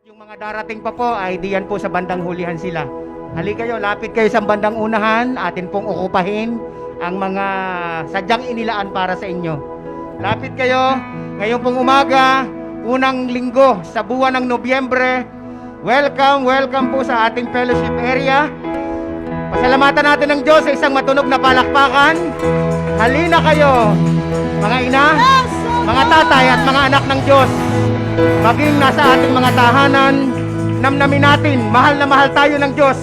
Yung mga darating pa po ay diyan po sa bandang hulihan sila. Halika kayo, lapit kayo sa bandang unahan, atin pong okupahin ang mga sadyang inilaan para sa inyo. Lapit kayo, ngayon pong umaga, unang linggo sa buwan ng Nobyembre. Welcome, welcome po sa ating fellowship area. Pasalamatan natin ng Diyos sa isang matunog na palakpakan. Halina kayo, mga ina, mga tatay at mga anak ng Diyos. Maging nasa ating mga tahanan, namnamin natin, mahal na mahal tayo ng Diyos.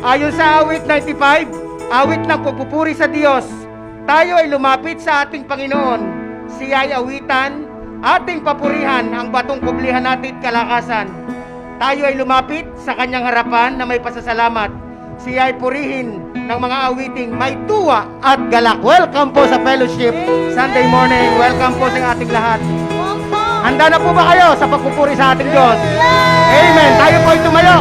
Ayon sa awit 95, awit ng pagpupuri sa Diyos, tayo ay lumapit sa ating Panginoon. Siya ay awitan, ating papurihan ang batong kublihan natin kalakasan. Tayo ay lumapit sa kanyang harapan na may pasasalamat. Siya ay purihin ng mga awiting may tuwa at galak. Welcome po sa fellowship Sunday morning. Welcome po sa ating lahat. Handa na po ba kayo sa pagpupuri sa ating Diyos? Amen. Tayo po ay tumayo.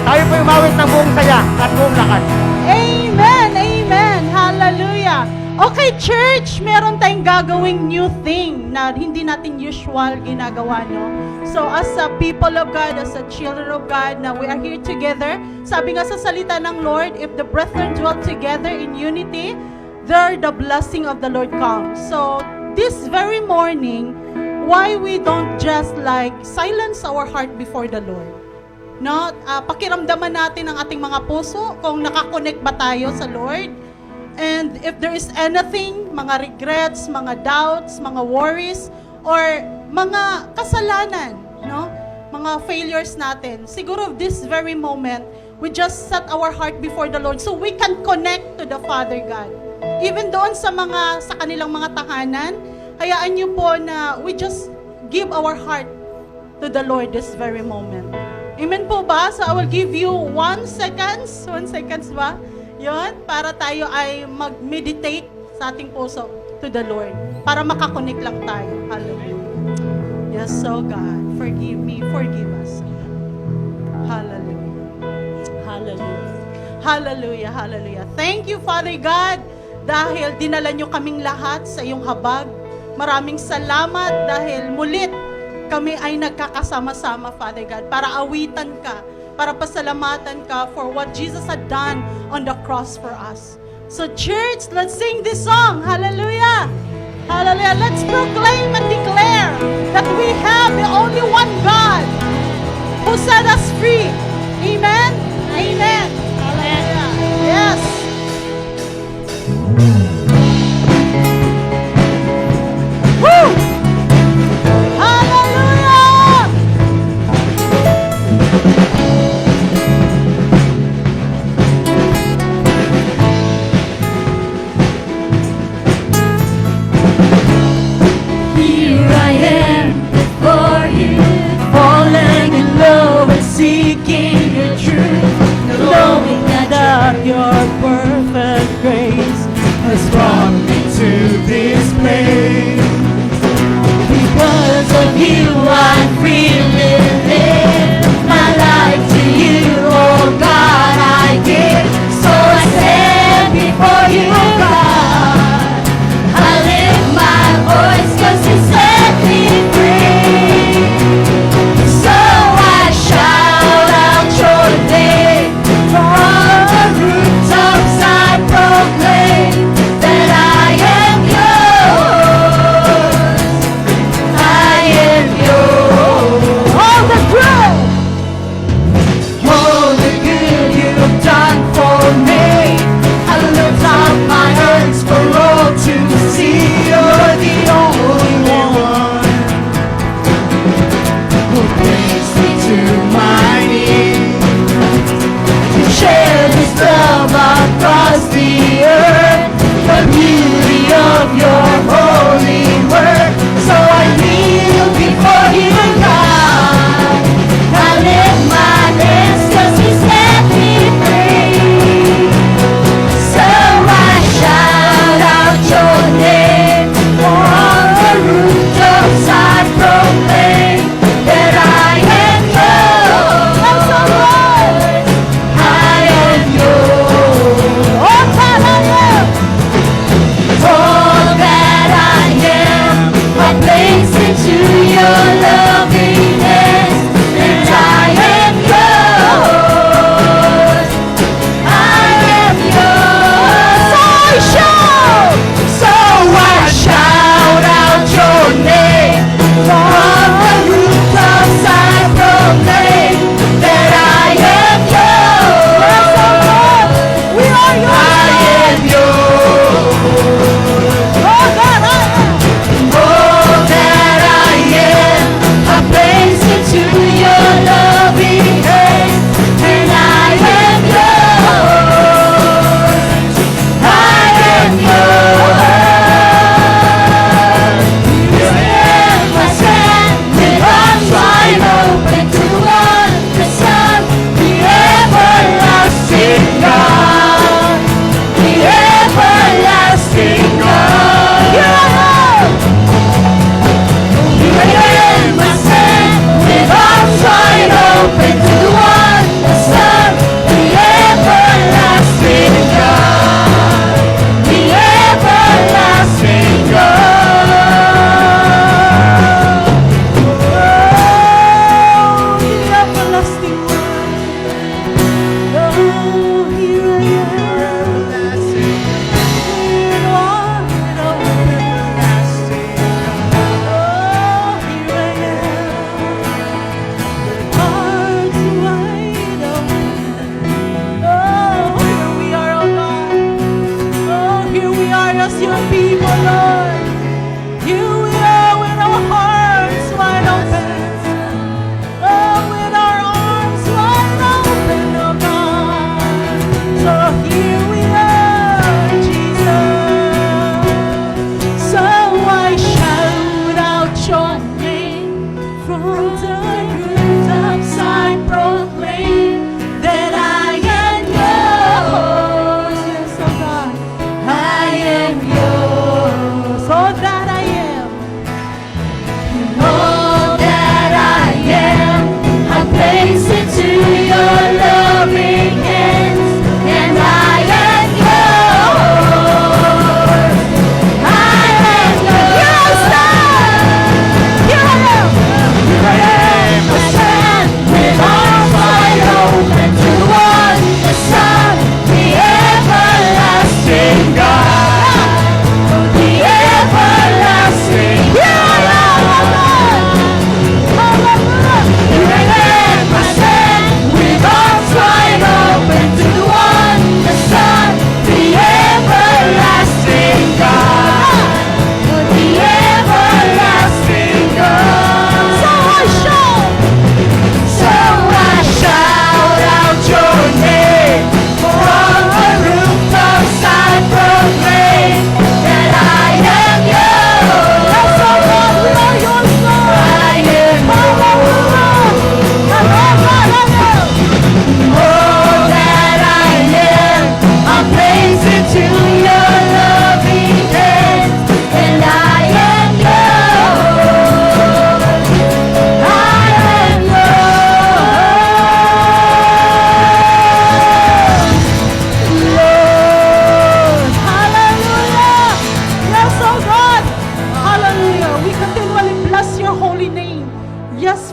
Tayo po umawit ng buong saya at buong lakas. Amen! Amen! Hallelujah! Okay, church, meron tayong gagawing new thing na hindi natin usual ginagawa, no? So, as a people of God, as a children of God, na we are here together, sabi nga sa salita ng Lord, if the brethren dwell together in unity, there the blessing of the Lord comes. So, this very morning, why we don't just like silence our heart before the Lord? No, pakiramdaman natin ang ating mga puso kung nakakonect ba tayo sa Lord. And if there is anything, mga regrets, mga doubts, mga worries, or mga kasalanan, no? Mga failures natin, siguro this very moment, we just set our heart before the Lord so we can connect to the Father God. Even doon sa kanilang mga tahanan, hayaan niyo po na we just give our heart to the Lord this very moment. Amen po ba? So I will give you 1 seconds. 1 seconds ba? Yun, para tayo ay mag-meditate sa ating puso to the Lord. Para makakonek lang tayo. Hallelujah. Yes, so God, forgive me, forgive us. Hallelujah. Hallelujah. Hallelujah, hallelujah. Thank you, Father God, dahil dinala nyo kaming lahat sa iyong habag. Maraming salamat dahil mulit kami ay nagkakasama-sama, Father God, para awitan ka, para pasalamatan ka for what Jesus had done on the cross for us. So church, let's sing this song. Hallelujah! Hallelujah! Let's proclaim and declare that we have the only one God who set us free. Amen? Amen! Hallelujah! Yes! Woo! Hallelujah! Here I am before you, falling in love and seeking your truth, knowing that your perfect grace has brought me to this place. Because of you, I'm freely live my life to you, oh God, I give. So I stand before you, God. I lift my voice 'cause you set me free. So I shout out your name from the rooftops. I proclaim that I am yours. I am yours.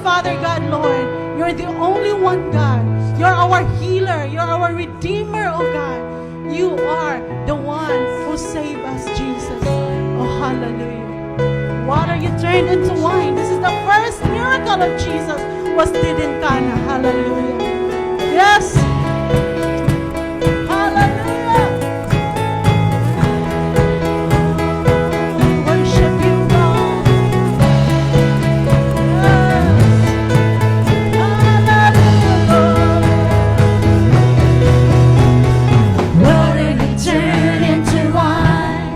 Father God, Lord, you're the only one, God. You're our healer. You're our redeemer, oh God. You are the one who saved us, Jesus. Oh, hallelujah. Water you turned into wine. This is the first miracle of Jesus was did in Cana. Hallelujah. Yes. Hallelujah. We worship you, God. Yes. Hallelujah. Water you turn into wine.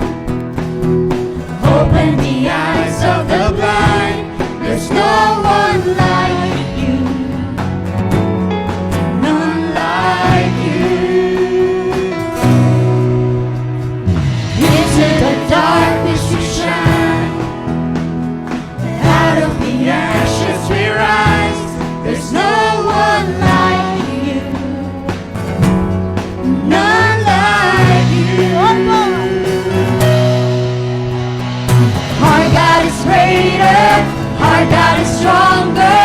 Open the eyes of the blind. There's no one like you. None like you. Into the darkness you shine. Out of the ashes we rise. There's no one like you. None like you. Our God is greater. Our God is stronger.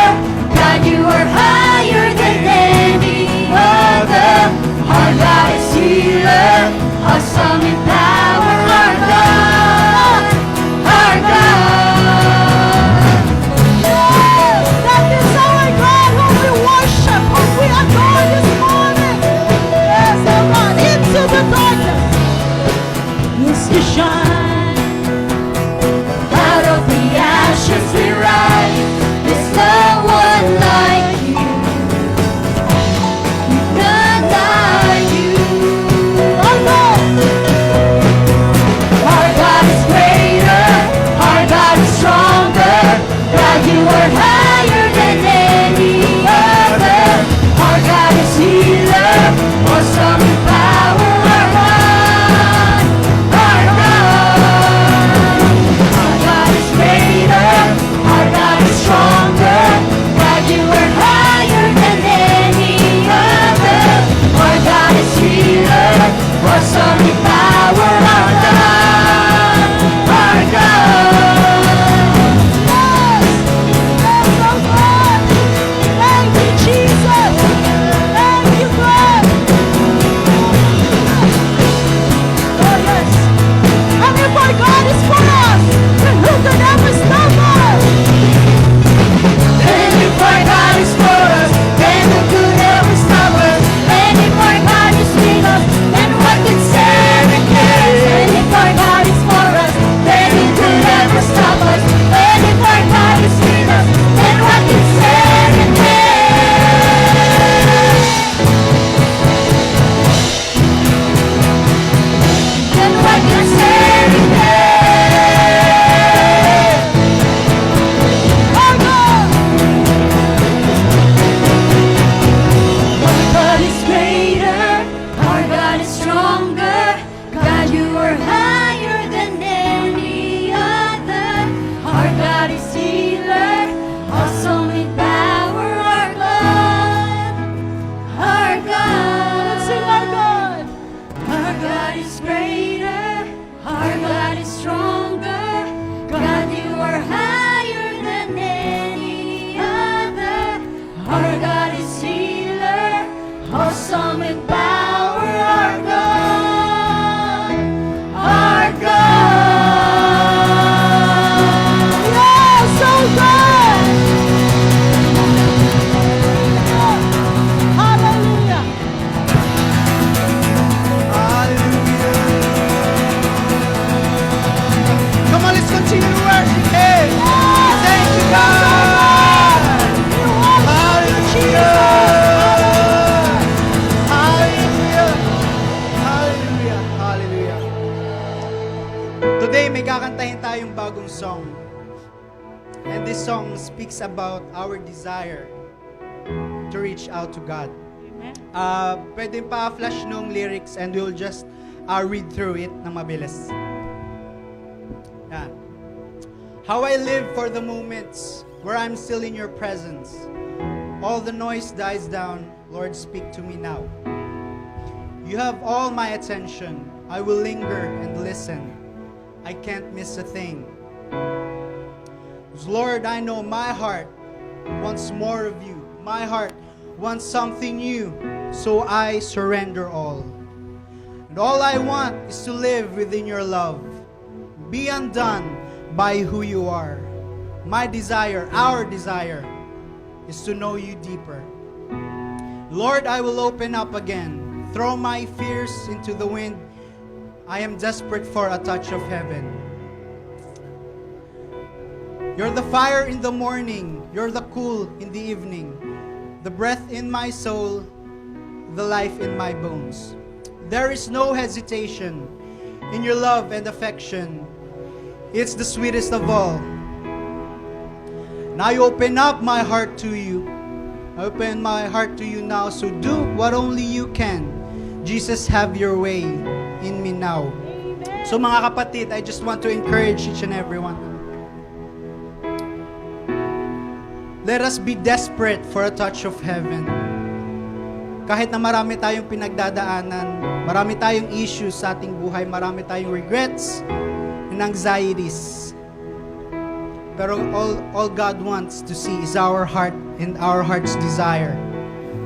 God, you are higher than any other. Our God is healer. Awesome in power. Our God. Our God. Yes, that is our God whom we worship, whom we adore this morning. Yes, oh God, into the darkness. Yes, you shine. Out of the ashes we rise. There's no one like you. None like you. Oh God, Our God is greater. Our God is stronger. God, you are higher than any other. Our God is healer. Awesome in power. Our God. Our God. Our God is greater. Our God is stronger. God, you are higher than any other. Our God is healer. Awesome in power. Our God. Our God. yes, oh God. Thank you, Jesus. Thank you, God. Oh yes. And if our God is for us, then who can ever stop us? And if our God is for us, then who could ever stop us? And if our God is with us, then what could stand against? And if our God is for us, then who could ever stop us? And if our God is with us, then what could stand against? Then what could stand against? Our God. Our God is greater, our God is stronger. God, you are higher than any other. Our God is healer, awesome in power. Our God, our Let's sing God. our God. Our God is greater, our God is stronger. God, you are higher than any other. Our God is healer, awesome in power. Our God, our God. Yes, oh God. Hallelujah. Come on, let's continue to worship Him. Thank you, God. Hallelujah. Hallelujah. Hallelujah. Hallelujah. Today, may kakantahin tayong bagong song. And this song speaks about our desire to reach out to God. Amen. Pwede pa-flash nung lyrics and we'll just read through it na mabilis. Yan. How I live for the moments where I'm still in your presence. All the noise dies down. Lord, speak to me now. You have all my attention. I will linger and listen. I can't miss a thing. 'Cause Lord, I know my heart wants more of you. My heart wants something new. So I surrender all. And all I want is to live within your love. Be undone by who you are. My desire, our desire, is to know you deeper. Lord, I will open up again. Throw my fears into the wind. I am desperate for a touch of heaven. You're the fire in the morning. You're the cool in the evening. The breath in my soul, the life in my bones. There is no hesitation in your love and affection. It's the sweetest of all. Now I open up my heart to you. I open my heart to you now. So do what only you can. Jesus, have your way in me now. So mga kapatid, I just want to encourage each and every one. Let us be desperate for a touch of heaven. Kahit na marami tayong pinagdadaanan, marami tayong issues sa ating buhay, marami tayong regrets and anxieties. Pero all God wants to see is our heart and our heart's desire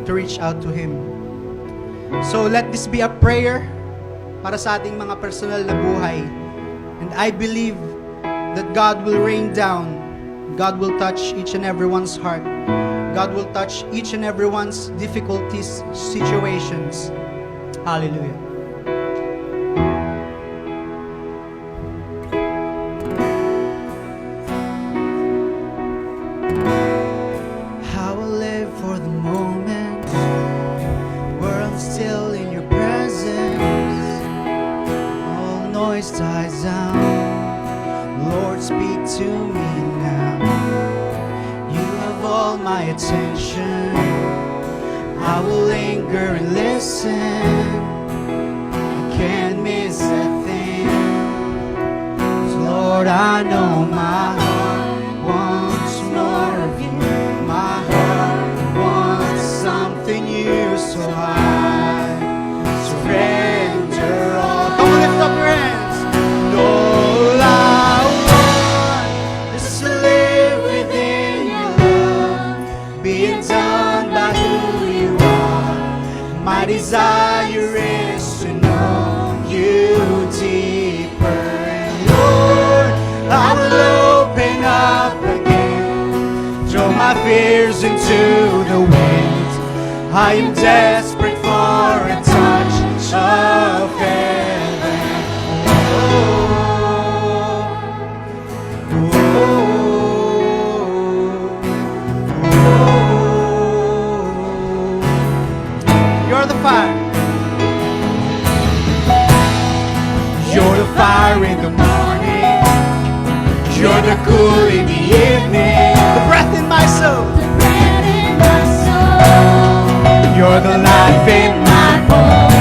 to reach out to Him. So let this be a prayer para sa ating mga personal na buhay. And I believe that God will rain down. God will touch each and everyone's heart. God will touch each and everyone's difficulties, situations. Hallelujah. I will live for the moment where I'm still in your presence. All noise dies down. Lord, speak to me now. You have all my attention. I will linger and listen. I can't miss a thing. 'Cause Lord, I know my heart wants more of you. My heart wants something new, so I surrender all. Come on, lift up your hands. And all I want is to live within your love, being done by who you are. My desire is to know you deeper. And Lord, I will open up again, throw my fears into the wind. I am desperate for a touch of heaven. You're the fire. You're the fire in the morning. You're the cool in the evening. The breath in my soul. The breath in my soul. You're the life in my bones.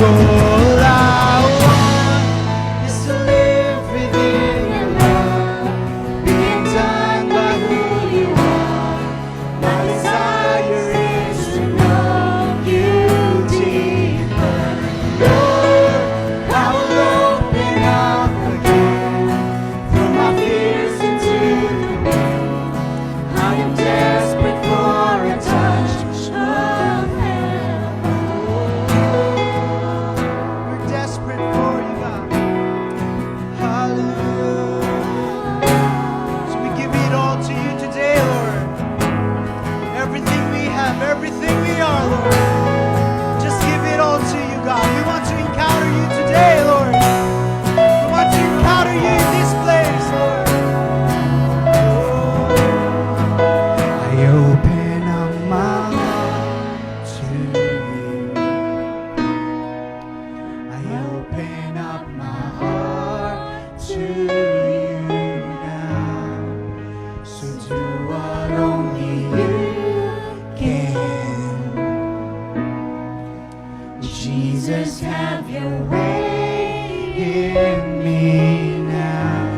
All I want is to live within your love, being done by who you are. My desire is to know you deeper. Lord, I will open up again, throw my fears into the wind. I am desperate for a touch of heaven. We're desperate for you, God. Hallelujah. So we give it all to you today, Lord. Everything we have, everything we are, Lord. Just give it all to you, God. We want to encounter you today, Lord. We want to encounter you in this place, Lord. I open up my heart to you. I open up my heart to you now. So do what only you can. Jesus, have your way in me now.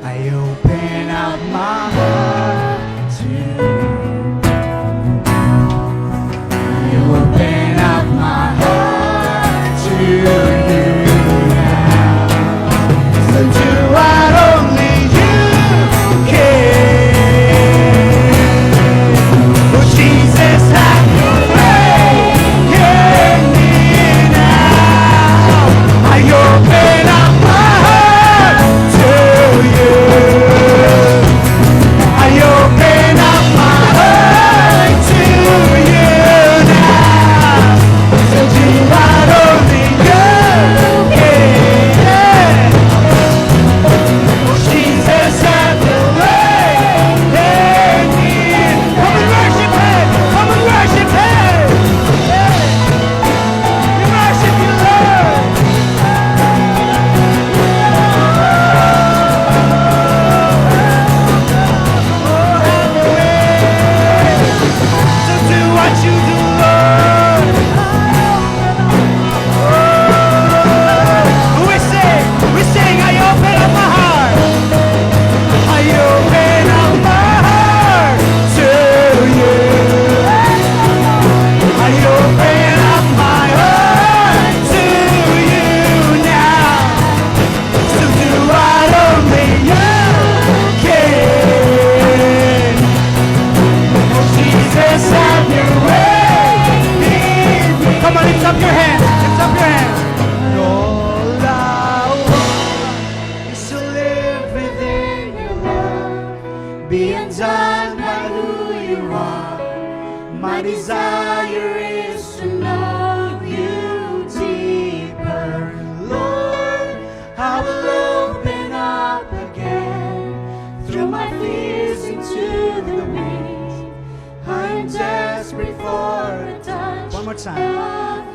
I open up my heart to you. I open up my heart to you now. So do what only you can. Oh, Jesus, have your way in me now. I open up my heart to you. I open up my heart to you now. So do what only you can. Oh, Jesus, have your way in me. Come and worship Him. Come and worship Him. We worship you, Lord. So do what you do, Lord. We sing, I open up my heart. I open up my heart to you. I open up my heart to you now. So do what only you can. Oh, Jesus, have your way in me. Come on, lift up your hands. Lift up your hands. And all I want is to live within your love, being done by who you are. My desire is to know you deeper. Lord, I will open up again, throw my fears into the wind. I'm desperate for a touch. One more time.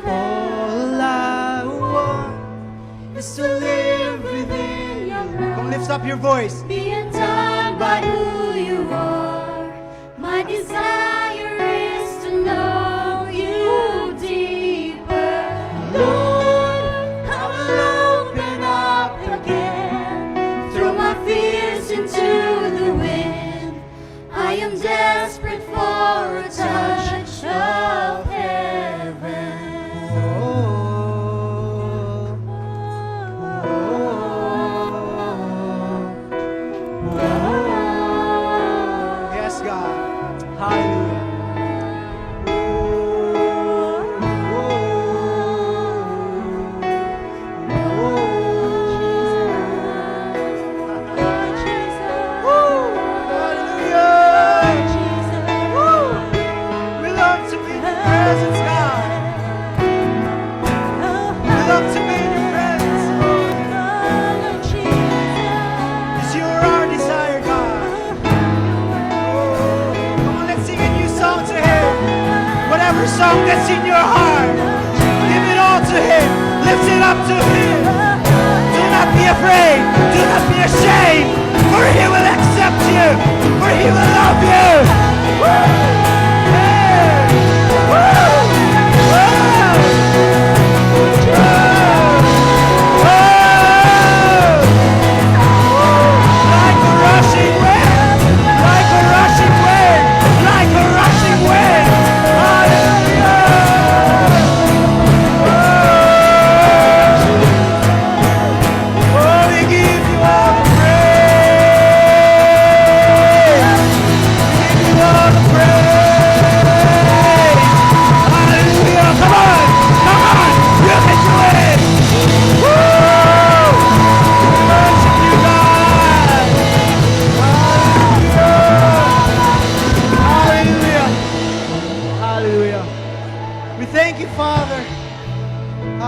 All I want is to live within your love. Come lift up your voice. Being done by who you are. My desire is to know you deeper. Lord, I will open up again, throw my fears into the wind. I am desperate for a touch of heaven. Yes, God. Hallelujah. Hallelujah. We love to be in your presence, God. We love to be in your presence, Lord. Because you are our desire, God. Come on, let's sing a new song to Him. Whatever song that's in your heart, give it all to Him. Lift it up to Him. Do not be afraid. Do not be ashamed. For He will accept you. For He will love you. Woo! Hey! Woo! Woo!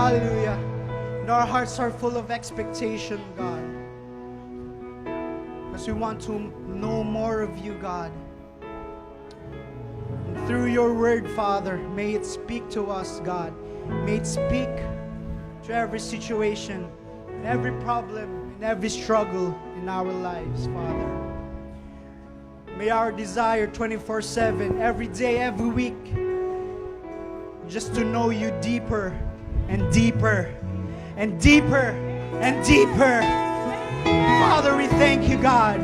Hallelujah. And our hearts are full of expectation, God. Because we want to know more of you, God. And through your word, Father, may it speak to us, God. May it speak to every situation, and every problem, and every struggle in our lives, Father. May our desire 24/7, every day, every week, just to know you deeper and deeper and deeper and deeper. Father, we thank you, God.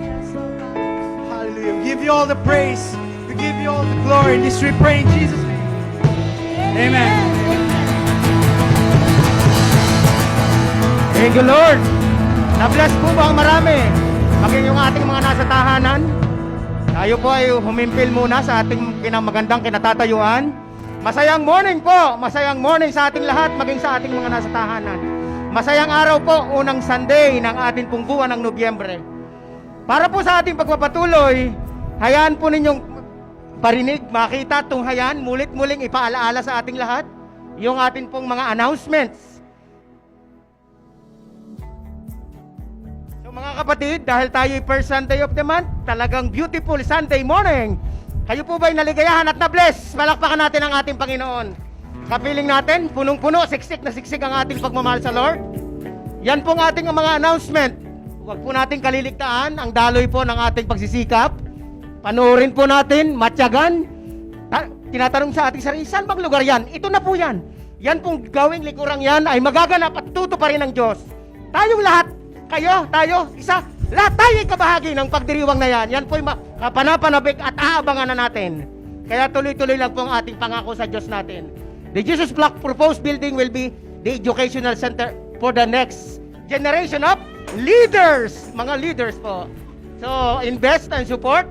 Hallelujah. We give you all the praise. We give you all the glory. This we pray in Jesus' name. Amen. Thank you, Lord. Na-bless po ba ang marami? Maging yung ating mga nasa tahanan. Tayo po ay humimpil muna sa ating magandang kinatatayuan. Masayang morning po. Masayang morning sa ating lahat, maging sa ating mga nasa tahanan. Masayang araw po, unang Sunday ng ating pong buwan ng Nobyembre. Para po sa ating pagpapatuloy, hayaan po ninyong parinig, makita, tunghayan, mulit-muling ipaalaala sa ating lahat yung ating pong mga announcements. So mga kapatid, dahil tayo first Sunday of the month, talagang beautiful Sunday morning. Kayo po ba'y naligayahan at na-bless? Palakpakan natin ang ating Panginoon. Kapiling natin, punong-puno, siksik na siksik ang ating pagmamahal sa Lord. Yan pong ating mga announcement. Huwag po natin kaliligtaan ang daloy po ng ating pagsisikap. Panoorin po natin, matyagan. Tinatanong sa ating sarili, saan bang lugar yan? Ito na po yan. Yan pong gawing likurang yan ay magaganap at tutuparin ng Diyos. Tayong lahat, kayo, tayo, isa, lahat tayo ay kabahagi ng pagdiriwang na yan. Yan po yung panapanabik at aabangan na natin. Kaya tuloy-tuloy lang po ang ating pangako sa Diyos natin. The Jesus Block proposed building will be the educational center for the next generation of leaders. Mga leaders po. So, invest and support.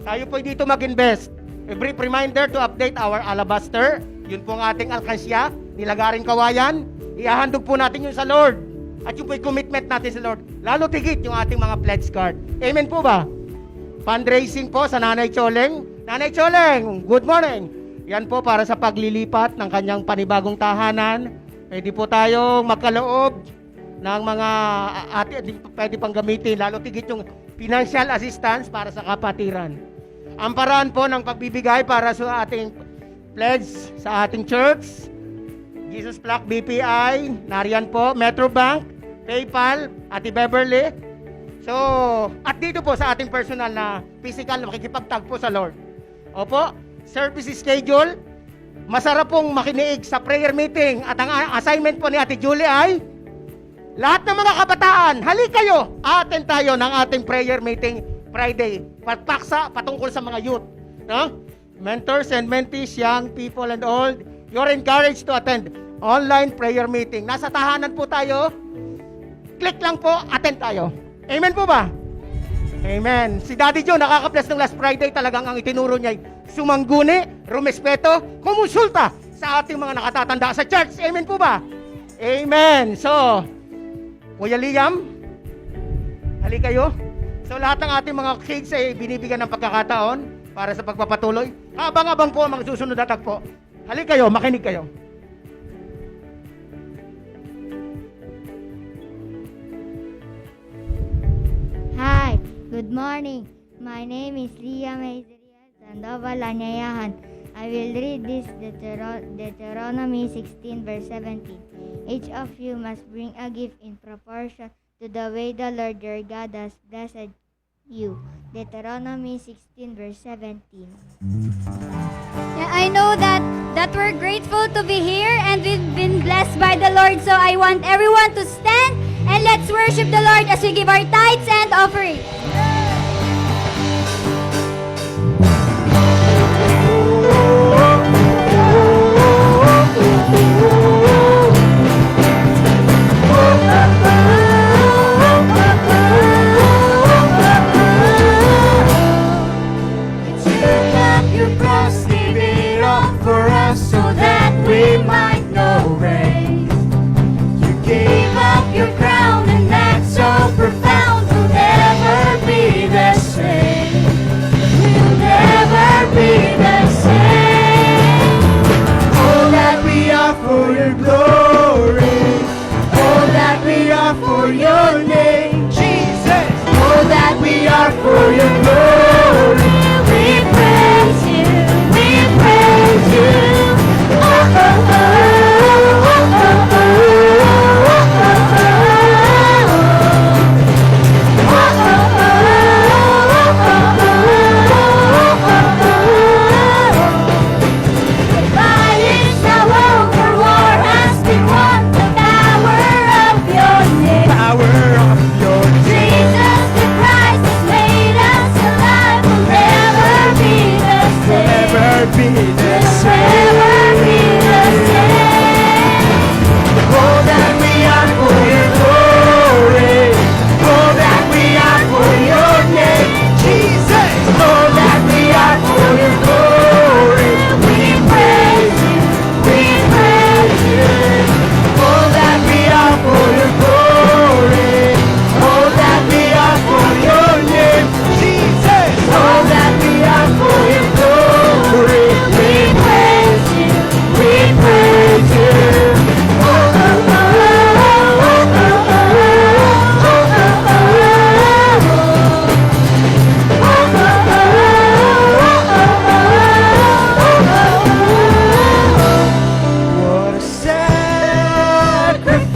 Tayo po dito mag-invest. A brief reminder to update our alabaster. Yun po ang ating alkansya, nilagaring kawayan. Ihahandog po natin yun sa Lord. At yun po yung commitment natin sa Lord. Lalo tigit yung ating mga pledge card. Amen po ba? Fundraising po sa Nanay Choleng. Nanay Choleng, good morning. Yan po para sa paglilipat ng kanyang panibagong tahanan. Pwede po tayong magkaloob ng mga pwede pang gamitin. Lalo tigit yung financial assistance para sa kapatiran. Ang paraan po ng pagbibigay para sa ating pledge sa ating church, Jesus Block BPI, nariyan po, Metrobank, PayPal, Ate Beverly. So, at dito po sa ating personal na physical na makikipagtagpo sa Lord. Opo, service schedule, masarap pong makinig sa prayer meeting. At ang assignment po ni Ate Julie ay, lahat ng mga kabataan, halik kayo, attend tayo ng ating prayer meeting Friday. Patpaksa patungkol sa mga youth. No? Mentors and mentees, young people and old, you're encouraged to attend online prayer meeting. Nasa tahanan po tayo. Click lang po, attend tayo. Amen po ba? Amen. Si Daddy Joe, nakaka-bless ng last Friday, talagang ang itinuro niya ay sumangguni, rumespeto, kumonsulta sa ating mga nakatatanda sa church. Amen po ba? Amen. So, Kuya Liam, hali kayo. So, lahat ng ating mga kids ay binibigyan ng pagkakataon para sa pagpapatuloy. Abang-abang po ang mga susunod na tagpo. Hali kayo, makinig kayo. Hi, good morning. My name is Lia Maisriel Sandoval Anyayahan. I will read this Deuteronomy 16 verse 17. Each of you must bring a gift in proportion to the way the Lord your God has blessed you. Deuteronomy 16 verse 17. Yeah, I know that we're grateful to be here and we've been blessed by the Lord. So I want everyone to stand and let's worship the Lord as we give our tithes and offerings. Your crown, and that's so profound, will never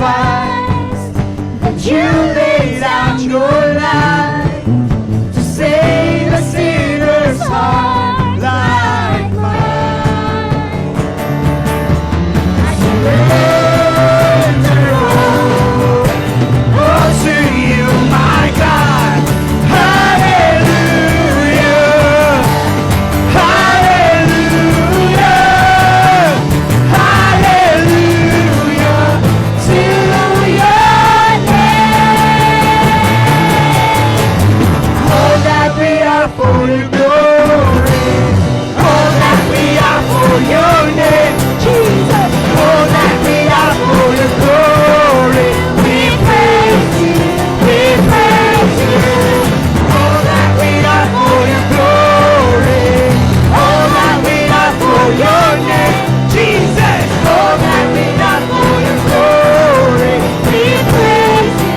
sacrifice that you laid out your life to save a sinner's heart like mine. I surrender all to you, my God. Hallelujah, hallelujah, hallelujah to your name. All that we are for your glory, all that we are for your name, Jesus. All that we are for your glory, we praise you, we praise you. All that we are for your glory, all that we are for your name, Jesus. All that we are for your glory, we praise you,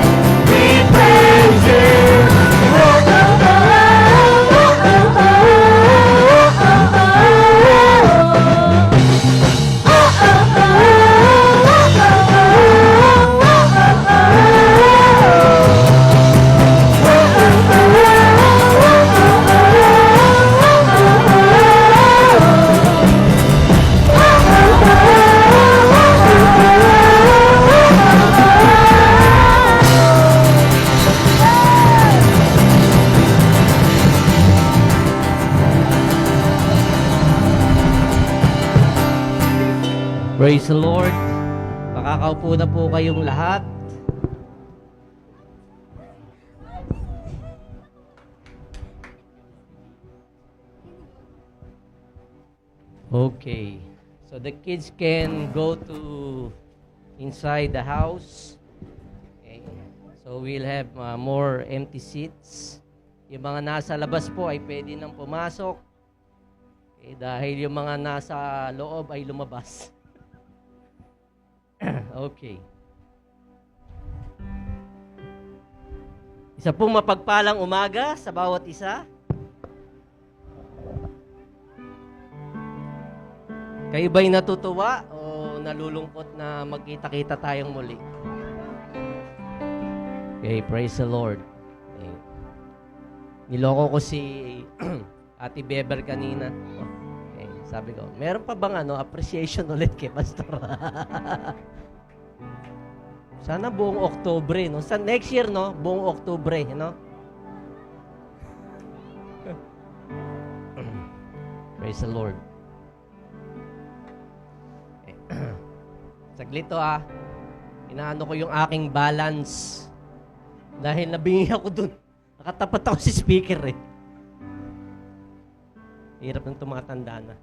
we praise you. Oh, oh, oh, oh, oh, Praise the Lord. Makakaupo na po kayong lahat. Okay. So the kids can go to inside the house. Okay. So we'll have more empty seats. Yung mga nasa labas po ay pwede nang pumasok. Okay, dahil yung mga nasa loob ay lumabas. Okay. Isa pong mapagpalang umaga sa bawat isa. Kayo ba'y natutuwa o nalulungkot na magkita-kita tayong muli? Okay, praise the Lord. Okay. Niloko ko si Ate Beber kanina. Okay, sabi ko, meron pa bang appreciation ulit kay Pastor? Sana buong Oktubre, no? Sa next year, no? Buong Oktubre, no? Praise the Lord. Saglit to, inaano ko yung aking balance. Dahil nabingi ako dun. Nakatapat ako si speaker, eh. Hirap ng tumatanda na.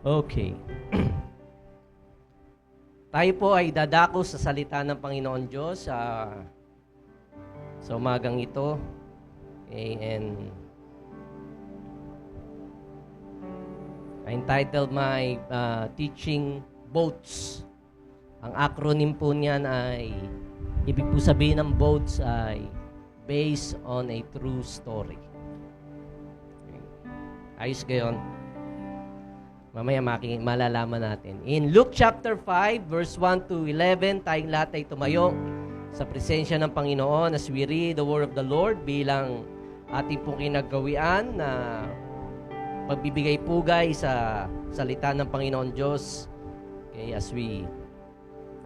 Okay. Tayo po ay dadako sa salita ng Panginoon Diyos sa umagang ito. Okay, and I entitled my teaching BOATS. Ang acronym po niyan ay, ibig po sabihin ng BOATS ay based on a true story. Okay. Ayos gayon. Mamaya malalaman natin. In Luke chapter 5, verse 1 to 11, tayong lahat ay tumayo sa presensya ng Panginoon as we read the word of the Lord bilang ating pong kinagawian na pagbibigay pugay sa salita ng Panginoon Diyos. Okay, as we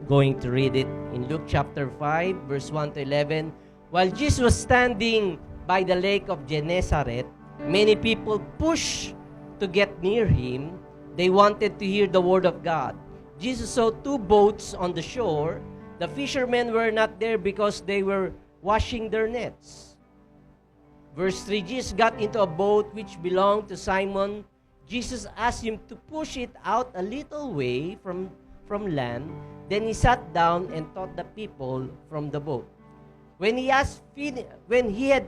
going to read it in Luke chapter 5, verse 1 to 11. While Jesus was standing by the lake of Gennesaret, many people pushed to get near him. They wanted to hear the word of God. Jesus saw two boats on the shore. The fishermen were not there because they were washing their nets. Verse 3, Jesus got into a boat which belonged to Simon. Jesus asked him to push it out a little way from land. Then he sat down and taught the people from the boat. When he had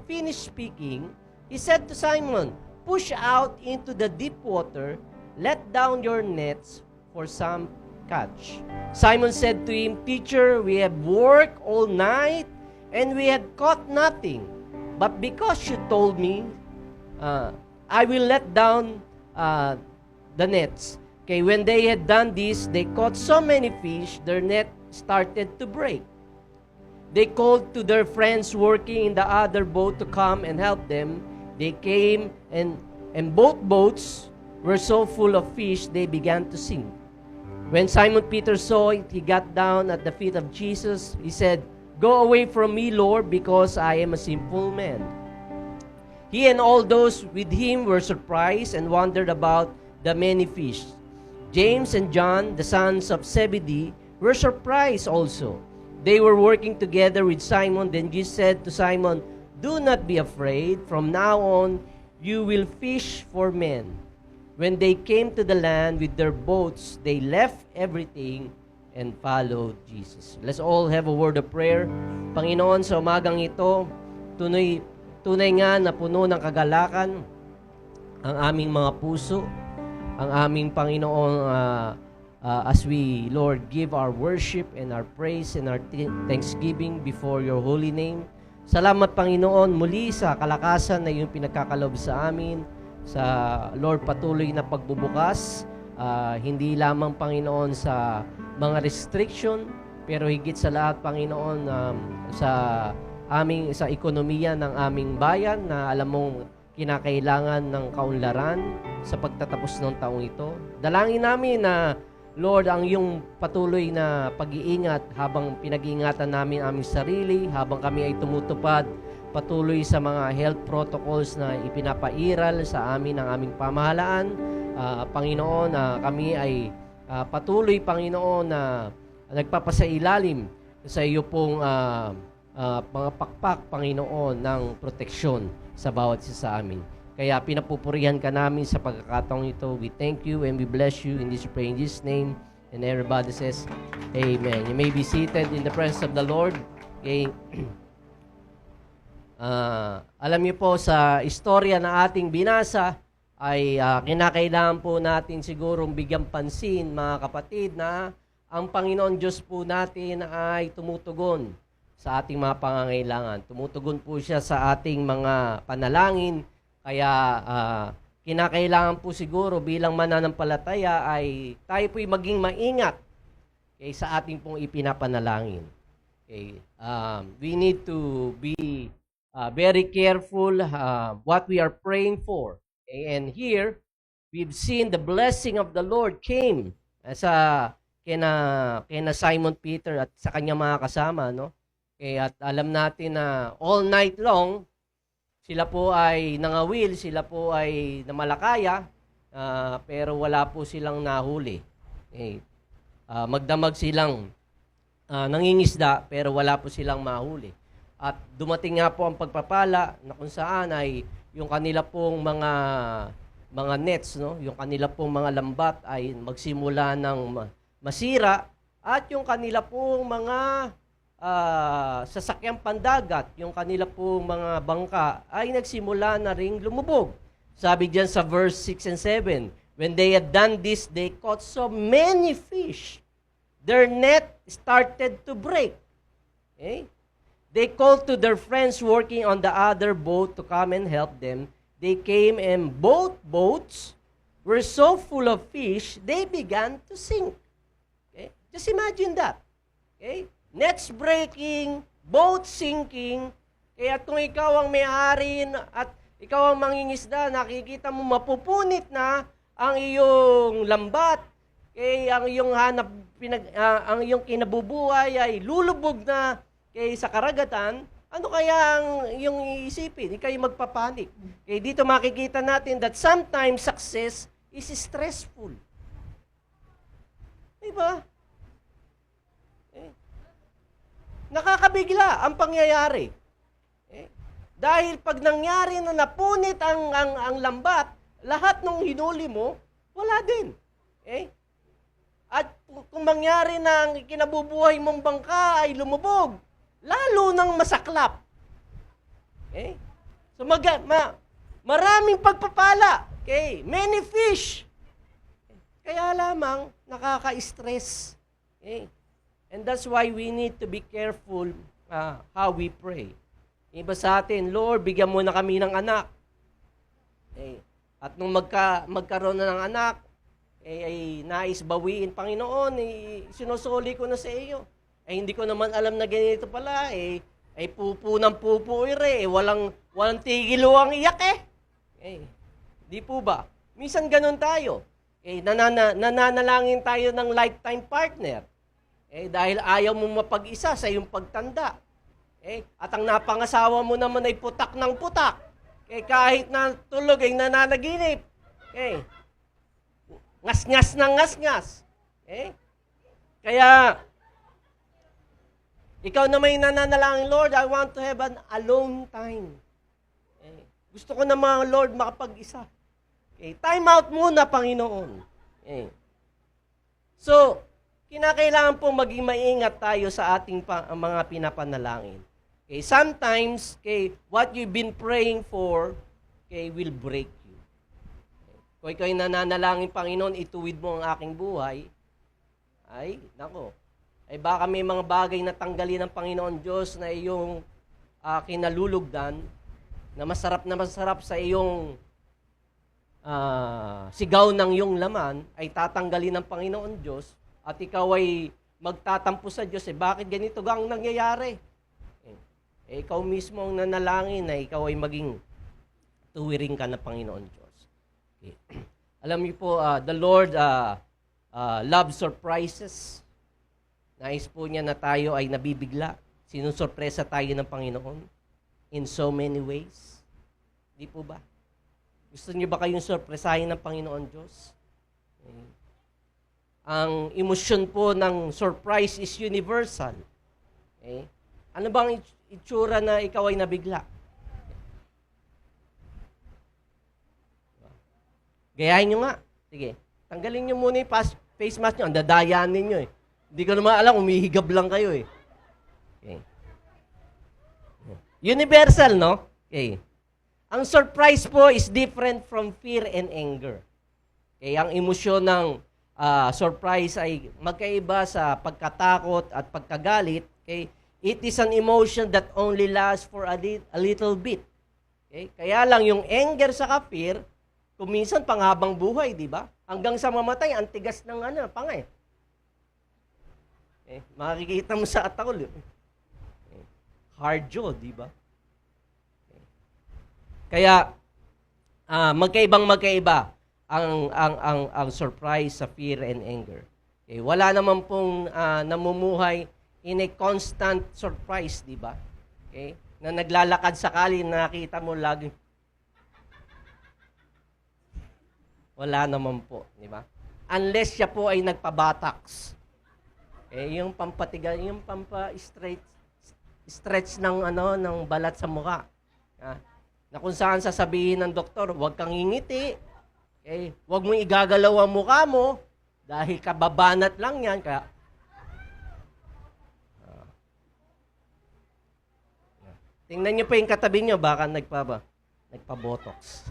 finished speaking, he said to Simon, "Push out into the deep water. Let down your nets for some catch." Simon said to him, "Teacher, we have worked all night and we had caught nothing. But because you told me, I will let down the nets." Okay, when they had done this, they caught so many fish, their net started to break. They called to their friends working in the other boat to come and help them. They came, and both boats were so full of fish, they began to sink. When Simon Peter saw it, he got down at the feet of Jesus. He said, "Go away from me, Lord, because I am a sinful man." He and all those with him were surprised and wondered about the many fish. James and John, the sons of Zebedee, were surprised also. They were working together with Simon. Then Jesus said to Simon, "Do not be afraid. From now on, you will fish for men." When they came to the land with their boats, they left everything and followed Jesus. Let's all have a word of prayer. Panginoon, sa umagang ito, tunay nga na puno ng kagalakan ang aming mga puso, ang aming Panginoon, as we, Lord, give our worship and our praise and our thanksgiving before your holy name. Salamat, Panginoon, muli sa kalakasan na iyong pinagkakalob sa amin, sa, Lord, patuloy na pagbubukas, hindi lamang, Panginoon, sa mga restriction, pero higit sa lahat, Panginoon, sa ekonomiya ng aming bayan na alam mong kinakailangan ng kaunlaran sa pagtatapos ng taong ito. Dalangin namin na, Lord, ang iyong patuloy na pag-iingat habang pinag-iingatan namin aming sarili, habang kami ay tumutupad patuloy sa mga health protocols na ipinapairal sa amin ng aming pamahalaan. Panginoon, kami ay patuloy, Panginoon, na nagpapasailalim sa iyo pong mga pakpak, Panginoon, ng proteksyon sa bawat isa sa amin. Kaya pinapupurihan ka namin sa pagkakataong ito. We thank you and we bless you in this prayer in Jesus' name. And everybody says, Amen. You may be seated in the presence of the Lord. Okay. Alam niyo po, sa istorya na ating binasa, ay kinakailangan po natin sigurong bigyang pansin, mga kapatid, na ang Panginoon Diyos po natin ay tumutugon sa ating mga pangangailangan. Tumutugon po siya sa ating mga panalangin. Kaya kinakailangan po siguro bilang mananampalataya ay tayo po'y maging maingat sa ating pong ipinapanalangin. Okay. We need to be very careful what we are praying for. Okay. And here, we've seen the blessing of the Lord came kina Simon Peter at sa kanyang mga kasama, no? At alam natin na all night long, sila po ay nangawil, sila po ay namalakaya, pero wala po silang nahuli. Magdamag silang nangingisda, pero wala po silang mahuli. At dumating nga po ang pagpapala na kung saan ay yung kanila pong mga nets, no? Yung kanila pong mga lambat ay magsimula ng masira, at yung kanila pong mga sasakyang pandagat, yung kanila pong mga bangka ay nagsimula na ring lumubog. Sabi diyan sa verse 6 and 7, when they had done this, they caught so many fish, their net started to break. Okay? They called to their friends working on the other boat to come and help them. They came, and both boats were so full of fish, they began to sink. Okay? Just imagine that. Okay? Nets breaking, boat sinking. Kaya kung ikaw ang may-ari at ikaw ang mangingisda, nakikita mo mapupunit na ang iyong lambat, ang iyong ang iyong kinabubuhay ay lulubog na sa karagatan, ano kaya ang iyong iisipin? Ikaw yung magpapanik. Dito makikita natin that sometimes success is stressful. Diba? Nakakabigla ang pangyayari. Dahil pag nangyari na napunit ang lambat, lahat ng hinuli mo, wala din. At kung mangyari na ang kinabubuhay mong bangka ay lumubog, lalo nang masaklap. So maraming pagpapala. Many fish. Kaya lamang nakaka-stress. And that's why we need to be careful how we pray. Iba sa atin, Lord, bigyan mo na kami ng anak. At nung magkaroon na ng anak, ay nais bawiin, Panginoon, sinusuli ko na sa iyo. Hindi ko naman alam na ganito pala, ay pupu ng pupu walang tigil ang iyak di po ba? Minsan ganun tayo. Nananalangin tayo ng lifetime partner. Dahil ayaw mo mapag-isa sa iyong pagtanda. At ang napangasawa mo naman ay putak ng putak. Kahit na tulog ay nananaginip. Ngas-ngas ng ngas-ngas. Kaya, ikaw na may nananalangin, Lord, I want to have an alone time. Gusto ko na mga Lord makapag-isa. Time out muna, Panginoon. So, kinakailangan po maging maingat tayo sa ating mga pinapanalangin. Sometimes, what you've been praying for will break you. Kung ikaw ay nananalangin, Panginoon, ituwid mo ang aking buhay, baka may mga bagay na tanggalin ng Panginoon Diyos na iyong kinalulugdan, na masarap sa iyong sigaw ng iyong laman, ay tatanggalin ng Panginoon Diyos, at ikaw ay magtatampo sa Diyos, bakit ganito gang nangyayari? Ikaw mismo ang nanalangin na ikaw ay maging tuwiring ka ng Panginoon Diyos. Alam niyo po, the Lord loves surprises. Nais po niya na tayo ay nabibigla. Sinusurpresa tayo ng Panginoon in so many ways. Di po ba? Gusto niyo ba kayong surpresahin ng Panginoon Diyos? Ang emosyon po ng surprise is universal. Ano bang itsura na ikaw ay nabigla? Gayahin nyo nga. Sige, tanggalin nyo muna yung face mask nyo. Ang dadayan ninyo Hindi ko naman alam, umihigab lang kayo Universal, no? Ang surprise po is different from fear and anger. Ang emosyon ng surprise ay magkaiba sa pagkatakot at pagkagalit. It is an emotion that only lasts for a little bit. Kaya lang yung anger sa fear, kung minsan panghabang buhay, di ba? Hanggang sa mamatay, ang tigas ng pangay. Makikita mo sa atakol. Hard jaw, di ba? Kaya magkaiba ang surprise sa fear and anger. Wala naman pong namumuhay in a constant surprise, di ba? Na naglalakad sa kali, nakita mo lagi. Wala naman po, di ba? Unless siya po ay nagpabatax. Yung pampatigal, yung stretch ng ng balat sa mukha. Na kung saan sasabihin ng doktor, huwag kang ngingiti. Huwag mo igagalaw ang mukha mo dahil kababanat lang yan. Kaya tingnan niyo pa yung katabi niyo, baka nagpa-botox.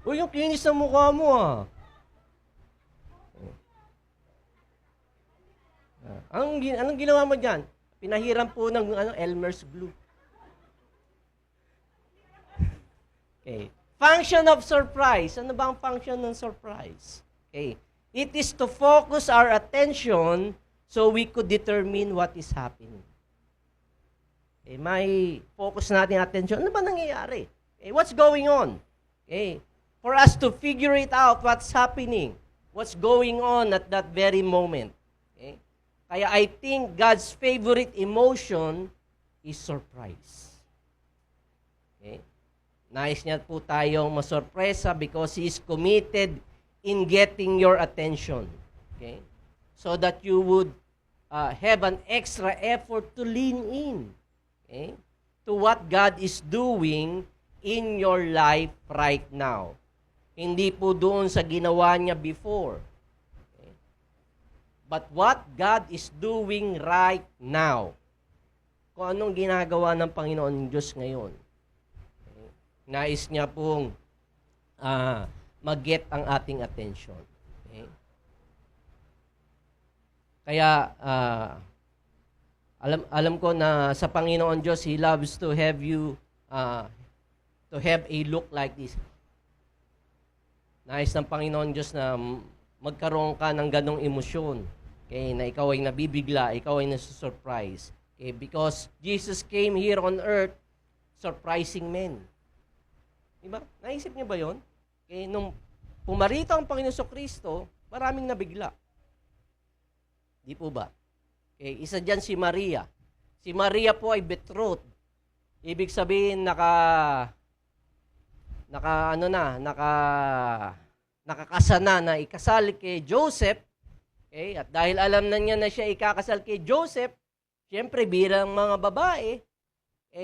Uy, yung kinis ng mukha mo Anong ginawa mo dyan? Pinahiram po ng Elmer's glue. Function of surprise. Ano ba ang function ng surprise? It is to focus our attention so we could determine what is happening. May focus natin attention. Ano ba nangyayari? What's going on? For us to figure it out, what's happening, what's going on at that very moment. Kaya I think God's favorite emotion is surprise. Nais niya po tayong masurpresa because He is committed in getting your attention. So that you would have an extra effort to lean in to what God is doing in your life right now. Hindi po doon sa ginawa niya before. But what God is doing right now. Kung anong ginagawa ng Panginoon Diyos ngayon. Nais niya pong mag-get ang ating attention. Kaya, alam ko na sa Panginoon Diyos, He loves to have you to have a look like this. Nais ng Panginoon Diyos na magkaroon ka ng ganong emosyon. Okay, na ikaw ay nabibigla, ikaw ay nasusurprise. Okay, because Jesus came here on earth surprising men. Diba? Naisip niyo ba yon? Okay, nung pumarito ang Panginoon Kristo, maraming nabigla. Di po ba? Okay, isa dyan si Maria. Si Maria po ay betrothed. Ibig sabihin, nakakasana na ikasal kay Joseph. Okay, at dahil alam na niya na siya ikakasal kay Joseph, siyempre bilang mga babae,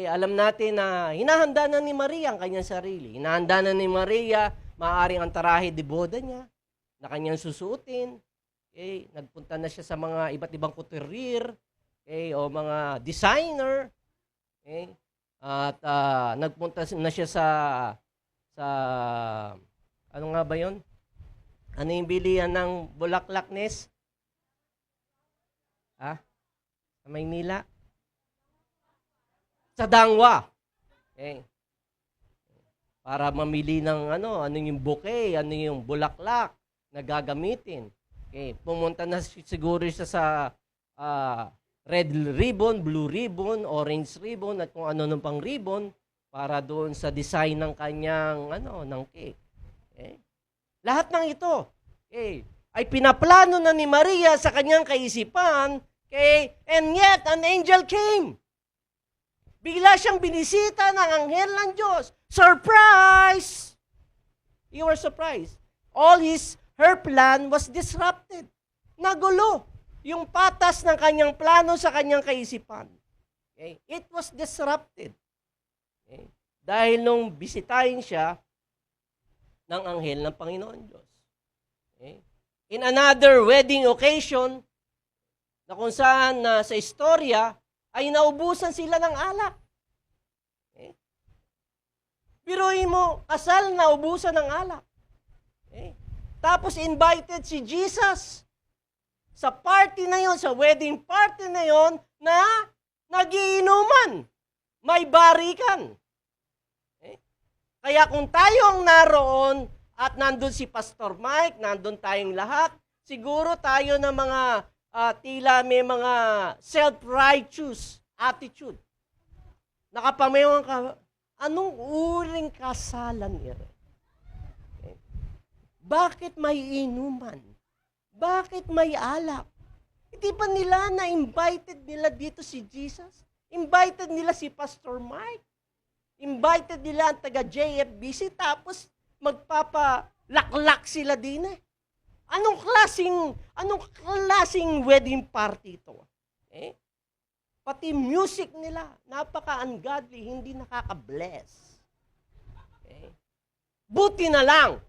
alam natin na hinahanda na ni Maria ang kanyang sarili. Hinahanda na ni Maria, maaaring ang tarahe de boda niya, na kanyang susuotin. Nagpunta na siya sa mga iba't ibang couturier, o mga designer. At nagpunta na siya sa ano nga ba yon? Ano yung bilihan ng bulaklaknes? Sa Maynila? Sa Dangwa. Para mamili ng ano yung bouquet, ano yung bulaklak na gagamitin. Pumunta na siguro siya sa red ribbon, blue ribbon, orange ribbon, at kung ano nung pang ribbon para doon sa design ng kanyang ng cake. Lahat ng ito ay pinaplano na ni Maria sa kanyang kaisipan, and yet an angel came. Bigla siyang binisita ng anghel ng Diyos. Surprise! You were surprised. Her plan was disrupted. Nagulo yung patas ng kanyang plano sa kanyang kaisipan. It was disrupted. Dahil nung bisitahin siya ng anghel ng Panginoon Diyos. In another wedding occasion, na kung saan sa istorya, ay naubusan sila ng alak. Biruin mo, kasal, naubusan ng alak. Tapos invited si Jesus sa party na yon, sa wedding party na yon, na nagiinuman, may barikan. Kaya kung tayo ang naroon at nandun si Pastor Mike, nandun tayong lahat, siguro tayo na mga tila may mga self-righteous attitude. Nakapamayawan ka, anong uring kasalan ito? Bakit may inuman? Bakit may alak? Hindi ba nila na-invited nila dito si Jesus? Invited nila si Pastor Mike? Invited nila ang taga-JFBC tapos magpapalaklak sila din eh. Anong klaseng wedding party ito? Pati music nila, napaka-ungodly, hindi nakaka-bless. Buti na lang.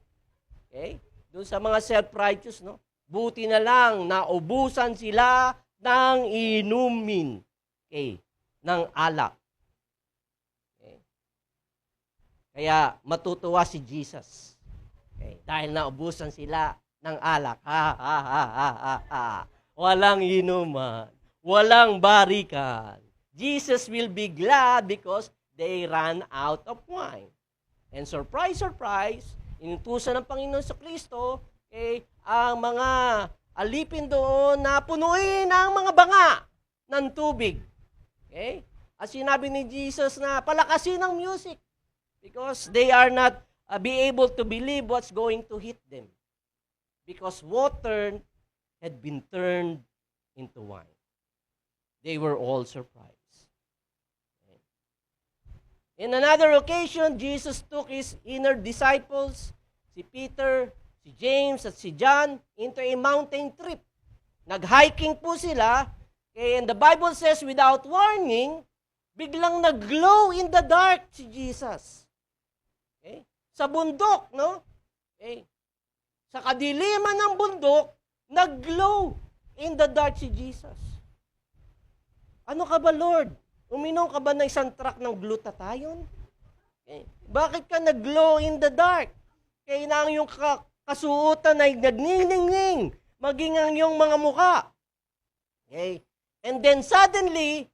Doon sa mga self-righteous, no? Buti na lang naubusan sila ng inumin. Ng alak. Kaya matutuwa si Jesus. Dahil naubusan sila ng alak. Walang inuman. Walang barikan. Jesus will be glad because they ran out of wine. And surprise, surprise, inutusan ng Panginoon sa Kristo, ang mga alipin doon na punuin ang mga banga ng tubig. At sinabi ni Jesus na palakasin ang music because they are not be able to believe what's going to hit them. Because water had been turned into wine. They were all surprised. In another occasion, Jesus took his inner disciples, si Peter, si James, at si John, into a mountain trip. Nag-hiking po sila, and the Bible says, without warning, biglang nag-glow in the dark si Jesus. Sa bundok, no? Sa kadiliman ng bundok, nag-glow in the dark si Jesus. Ano ka ba, Lord? Uminom ka ba ng isang truck ng glutathione? Bakit ka nag-glow in the dark? Kaya na ang iyong kasuotan ay nagning-ning-ning, maging ang iyong mga muka. And then suddenly,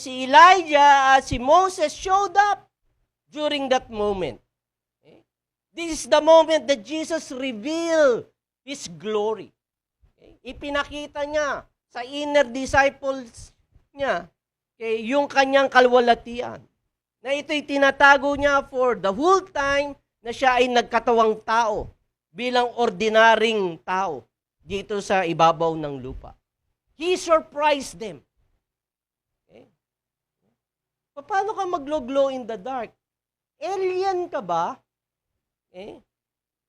si Elijah at si Moses showed up. during that moment. Okay? This is the moment that Jesus revealed His glory. Okay? Ipinakita niya sa inner disciples niya yung kanyang kalwalatian. Na ito'y tinatago niya for the whole time na siya ay nagkatawang tao bilang ordinaryong tao dito sa ibabaw ng lupa. He surprised them. Okay? Paano ka maglo-glow in the dark? Alien ka ba? Okay?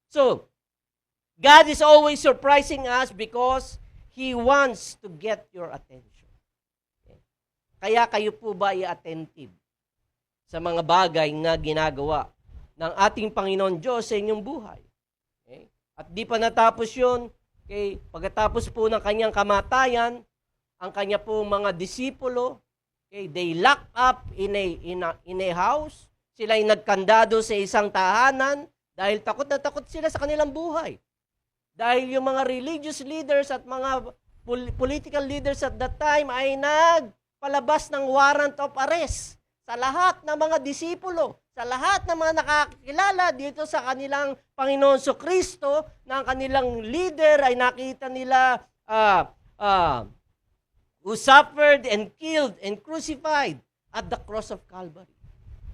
So, God is always surprising us because He wants to get your attention. Okay? Kaya kayo po ba i-attentive sa mga bagay na ginagawa ng ating Panginoon Diyos sa inyong buhay? Okay? At di pa natapos yun, okay, pagkatapos po ng kanyang kamatayan, ang kanya po mga disipulo, okay, they lock up in a house. Sila ay nagkandado sa isang tahanan dahil takot na takot sila sa kanilang buhay. Dahil yung mga religious leaders at mga political leaders at that time ay nagpalabas ng warrant of arrest sa lahat ng mga disipulo, sa lahat ng mga nakakilala dito sa kanilang Panginoon Kristo, na ang kanilang leader ay nakita nila who suffered and killed and crucified at the cross of Calvary.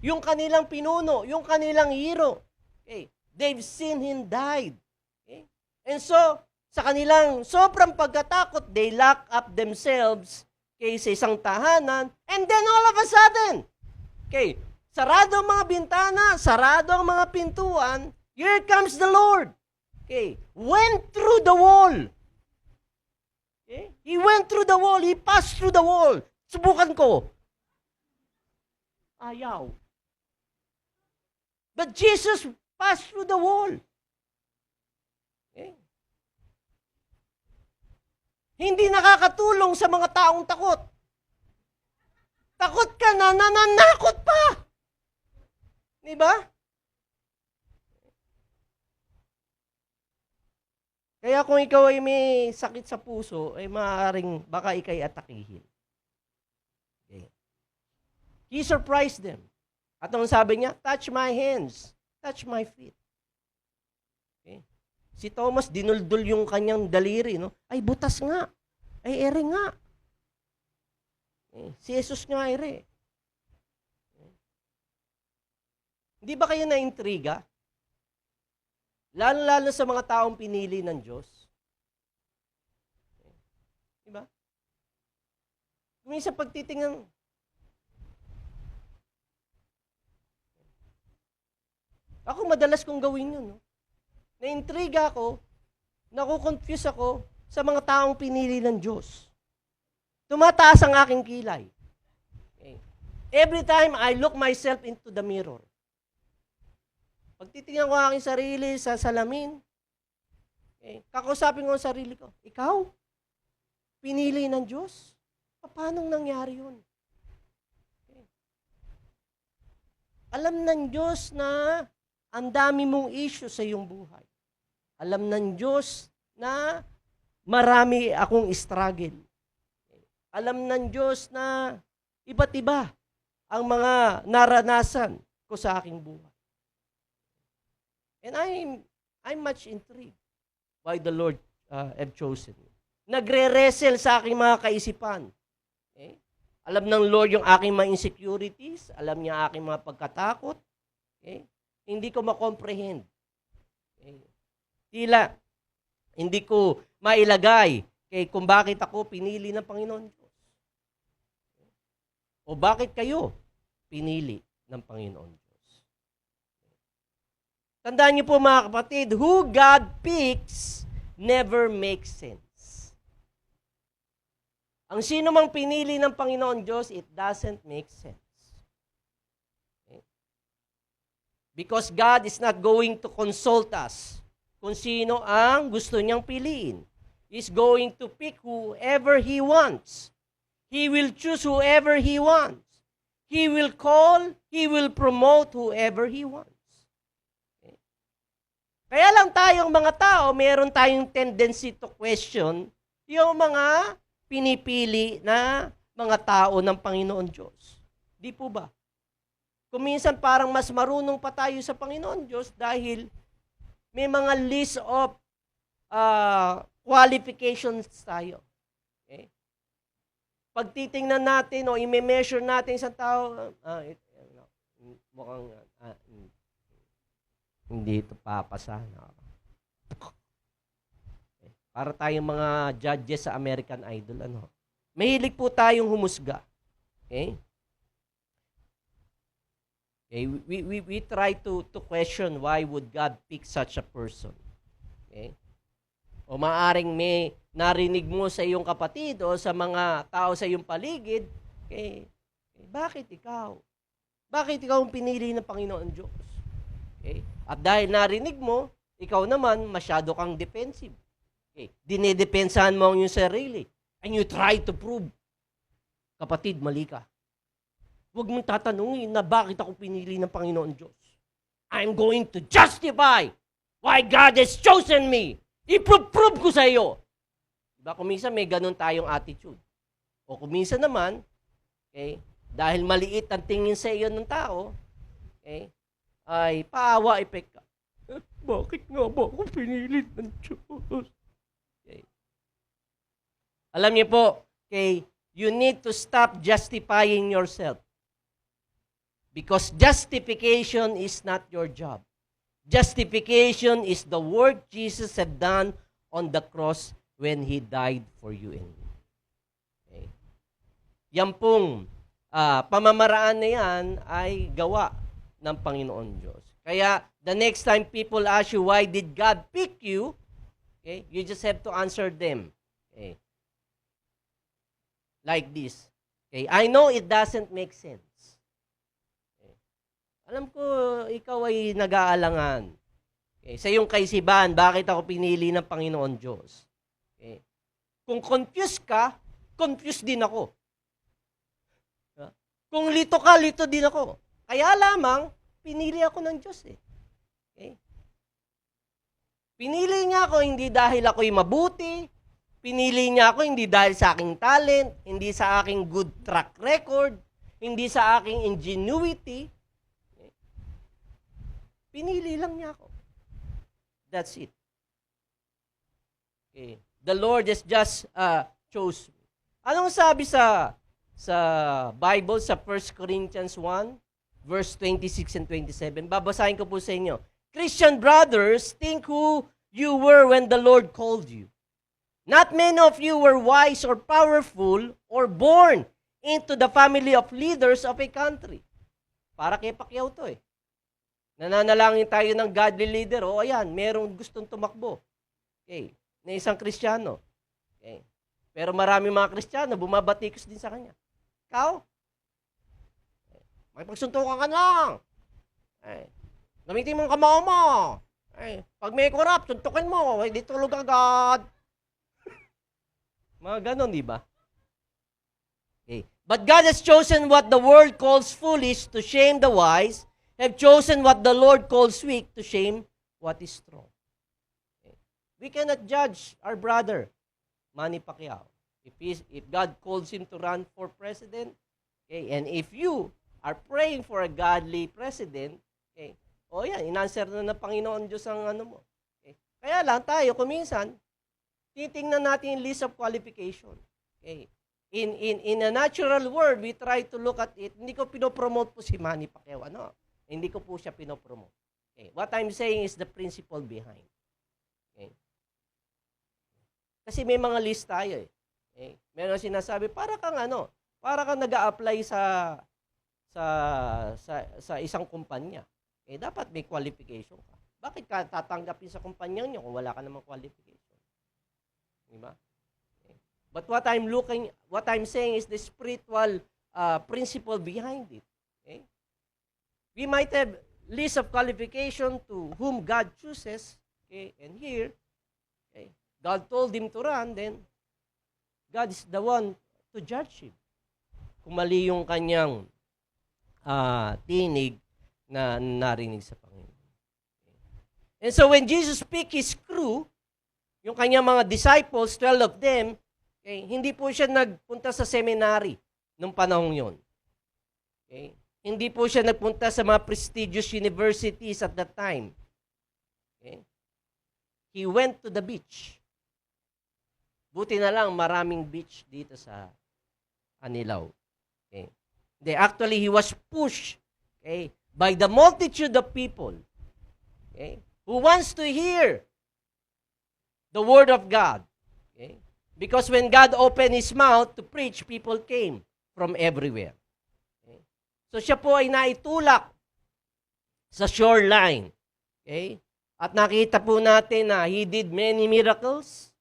Yung kanilang pinuno, yung kanilang hero, okay, they've seen Him died. Okay? And so, sa kanilang sobrang pagkatakot, they lock up themselves sa isang tahanan, and then all of a sudden, okay, sarado ang mga bintana, sarado ang mga pintuan, here comes the Lord. Okay, went through the wall. Okay? He went through the wall, He passed through the wall. Subukan ko. Ayaw. But Jesus passed through the wall. Okay? Hindi nakakatulong sa mga taong takot. Takot ka na, nananakot pa. Di ba? Kaya kung ikaw ay may sakit sa puso, ay maaaring baka ikay atakihin. Okay. He surprised them. At ang sabi niya, touch my hands, touch my feet. Okay. Si Thomas, dinuldul yung kanyang daliri. No? Ay, butas nga. Ay, ere nga. Okay. Si Jesus nga, ere. Okay. Hindi ba kayo na-intriga? Lalo-lalo sa mga taong pinili ng Diyos. Okay. Diba? Kung sa pagtitingnan, ako madalas kong gawin yun. No? Na-intriga ako, nakukonfuse ako sa mga taong pinili ng Diyos. Tumataas ang aking kilay. Okay. Every time I look myself into the mirror, pagtitingnan ko ang aking sarili sa salamin, okay, kakausapin ko ang sarili ko, ikaw, pinili ng Diyos? Paano nangyari yun? Okay. Alam ng Diyos na ang dami mong issue sa iyong buhay. Alam ng Diyos na marami akong struggle. Alam ng Diyos na iba't iba ang mga naranasan ko sa aking buhay. And I'm much intrigued why the Lord have chosen me. Nagre-wrestle sa aking mga kaisipan. Okay? Alam ng Lord yung aking mga insecurities. Alam niya aking mga pagkatakot. Okay? Hindi ko makomprehend. Okay? Tila, hindi ko mailagay kung bakit ako pinili ng Panginoon Diyos. O bakit kayo pinili ng Panginoon Diyos. Tandaan niyo po mga kapatid, who God picks never makes sense. Ang sino mang pinili ng Panginoon Diyos, it doesn't make sense. Because God is not going to consult us kung sino ang gusto niyang piliin. He's going to pick whoever He wants. He will choose whoever He wants. He will call, He will promote whoever He wants. Okay? Kaya lang tayong mga tao, meron tayong tendency to question yung mga pinipili na mga tao ng Panginoon Diyos. Di po ba? Kuminsan parang mas marunong pa tayo sa Panginoon Diyos dahil may mga list of qualifications tayo. Okay? Pag titingnan natin o i-measure natin isang tao, mukhang hindi ito papasa. Okay. Para tayong mga judges sa American Idol. Mahilig po tayong humusga. Okay? Okay, we try to question why would God pick such a person. Okay? O maaring may narinig mo sa iyong kapatid o sa mga tao sa iyong paligid, okay, bakit ikaw? Bakit ikaw ang pinili ng Panginoon Diyos? Okay? At dahil narinig mo, ikaw naman masyado kang defensive. Okay? Dinedepensahan mo ang iyong sarili. And you try to prove, kapatid, mali ka. Huwag mong tatanungin na bakit ako pinili ng Panginoon Diyos. I'm going to justify why God has chosen me. I-prove ko sa iyo. Diba, kuminsan may ganun tayong attitude. O kuminsan naman, okay, dahil maliit ang tingin sa iyo ng tao, okay, ay paawa, epek ka. Bakit nga ba ako pinili ng Diyos? Okay. Alam niyo po, okay, you need to stop justifying yourself. Because justification is not your job. Justification is the work Jesus had done on the cross when He died for you and me. Okay. Yan pong pamamaraan na yan ay gawa ng Panginoon Diyos. Kaya, the next time people ask you, why did God pick you? Okay, you just have to answer them. Okay. Like this. Okay, I know it doesn't make sense. Alam ko, ikaw ay nag-aalangan. Okay. Sa iyong kaisipan, bakit ako pinili ng Panginoon Diyos? Okay. Kung confused ka, confused din ako. Kung lito ka, lito din ako. Kaya lamang, pinili ako ng Diyos eh. Okay. Pinili niya ako hindi dahil ako'y mabuti, pinili niya ako hindi dahil sa aking talent, hindi sa aking good track record, hindi sa aking ingenuity. Pinili lang niya ako. That's it. Okay. The Lord has just chose me. Anong sabi sa Bible sa 1 Corinthians 1, verse 26 and 27? Babasahin ko po sa inyo. Christian brothers, think who you were when the Lord called you. Not many of you were wise or powerful or born into the family of leaders of a country. Para kay Pacquiao to eh. Nananalangin tayo ng godly leader. O ayan, merong gustong tumakbo. Okay. Na isang Kristiyano. Okay. Pero marami mga Kristiyano, bumabatikos din sa kanya. Ikaw? May pagsuntukan ka lang. Okay. Gamitin mo ang kamao mo. Okay. Pag may corrupt, suntukin mo. Hindi tulog agad. Mga ganon, di ba? Okay. But God has chosen what the world calls foolish to shame the wise, have chosen what the Lord calls weak to shame what is strong. Okay. We cannot judge our brother, Manny Pacquiao. If God calls him to run for president, okay, and if you are praying for a godly president, okay, o yan, inanswer na ng Panginoon Diyos ang ano mo. Okay. Kaya lang tayo, kuminsan, titingnan natin yung list of qualification. Okay. In a natural world, we try to look at it. Hindi ko pinopromote po si Manny Pacquiao. Hindi ko po siya pinopromote. Okay. What I'm saying is the principle behind. Okay. Kasi may mga list tayo eh. Okay. Meron sinasabi, para kang nag-a-apply sa isang kumpanya. Okay. Dapat may qualification ka. Bakit ka tatanggapin sa kumpanya niyo kung wala ka namang qualification? Diba? Okay. But what I'm saying is the spiritual principle behind it. Okay. We might have list of qualification to whom God chooses, okay, and here, okay, God told him to run, then God is the one to judge him. Kung mali yung kanyang tinig na narinig sa Panginoon. Okay. And so when Jesus picked his crew, yung kanyang mga disciples, 12 of them, okay, hindi po siya nagpunta sa seminary nung panahong yon. Okay. Hindi po siya nagpunta sa mga prestigious universities at that time. Okay? He went to the beach. Buti na lang maraming beach dito sa Anilao. Okay? Actually, he was pushed, okay, by the multitude of people, okay, who wants to hear the word of God. Okay? Because when God opened His mouth to preach, people came from everywhere. Okay? So siya po ay naitulak sa shoreline. Okay? At nakita po natin na He did many miracles,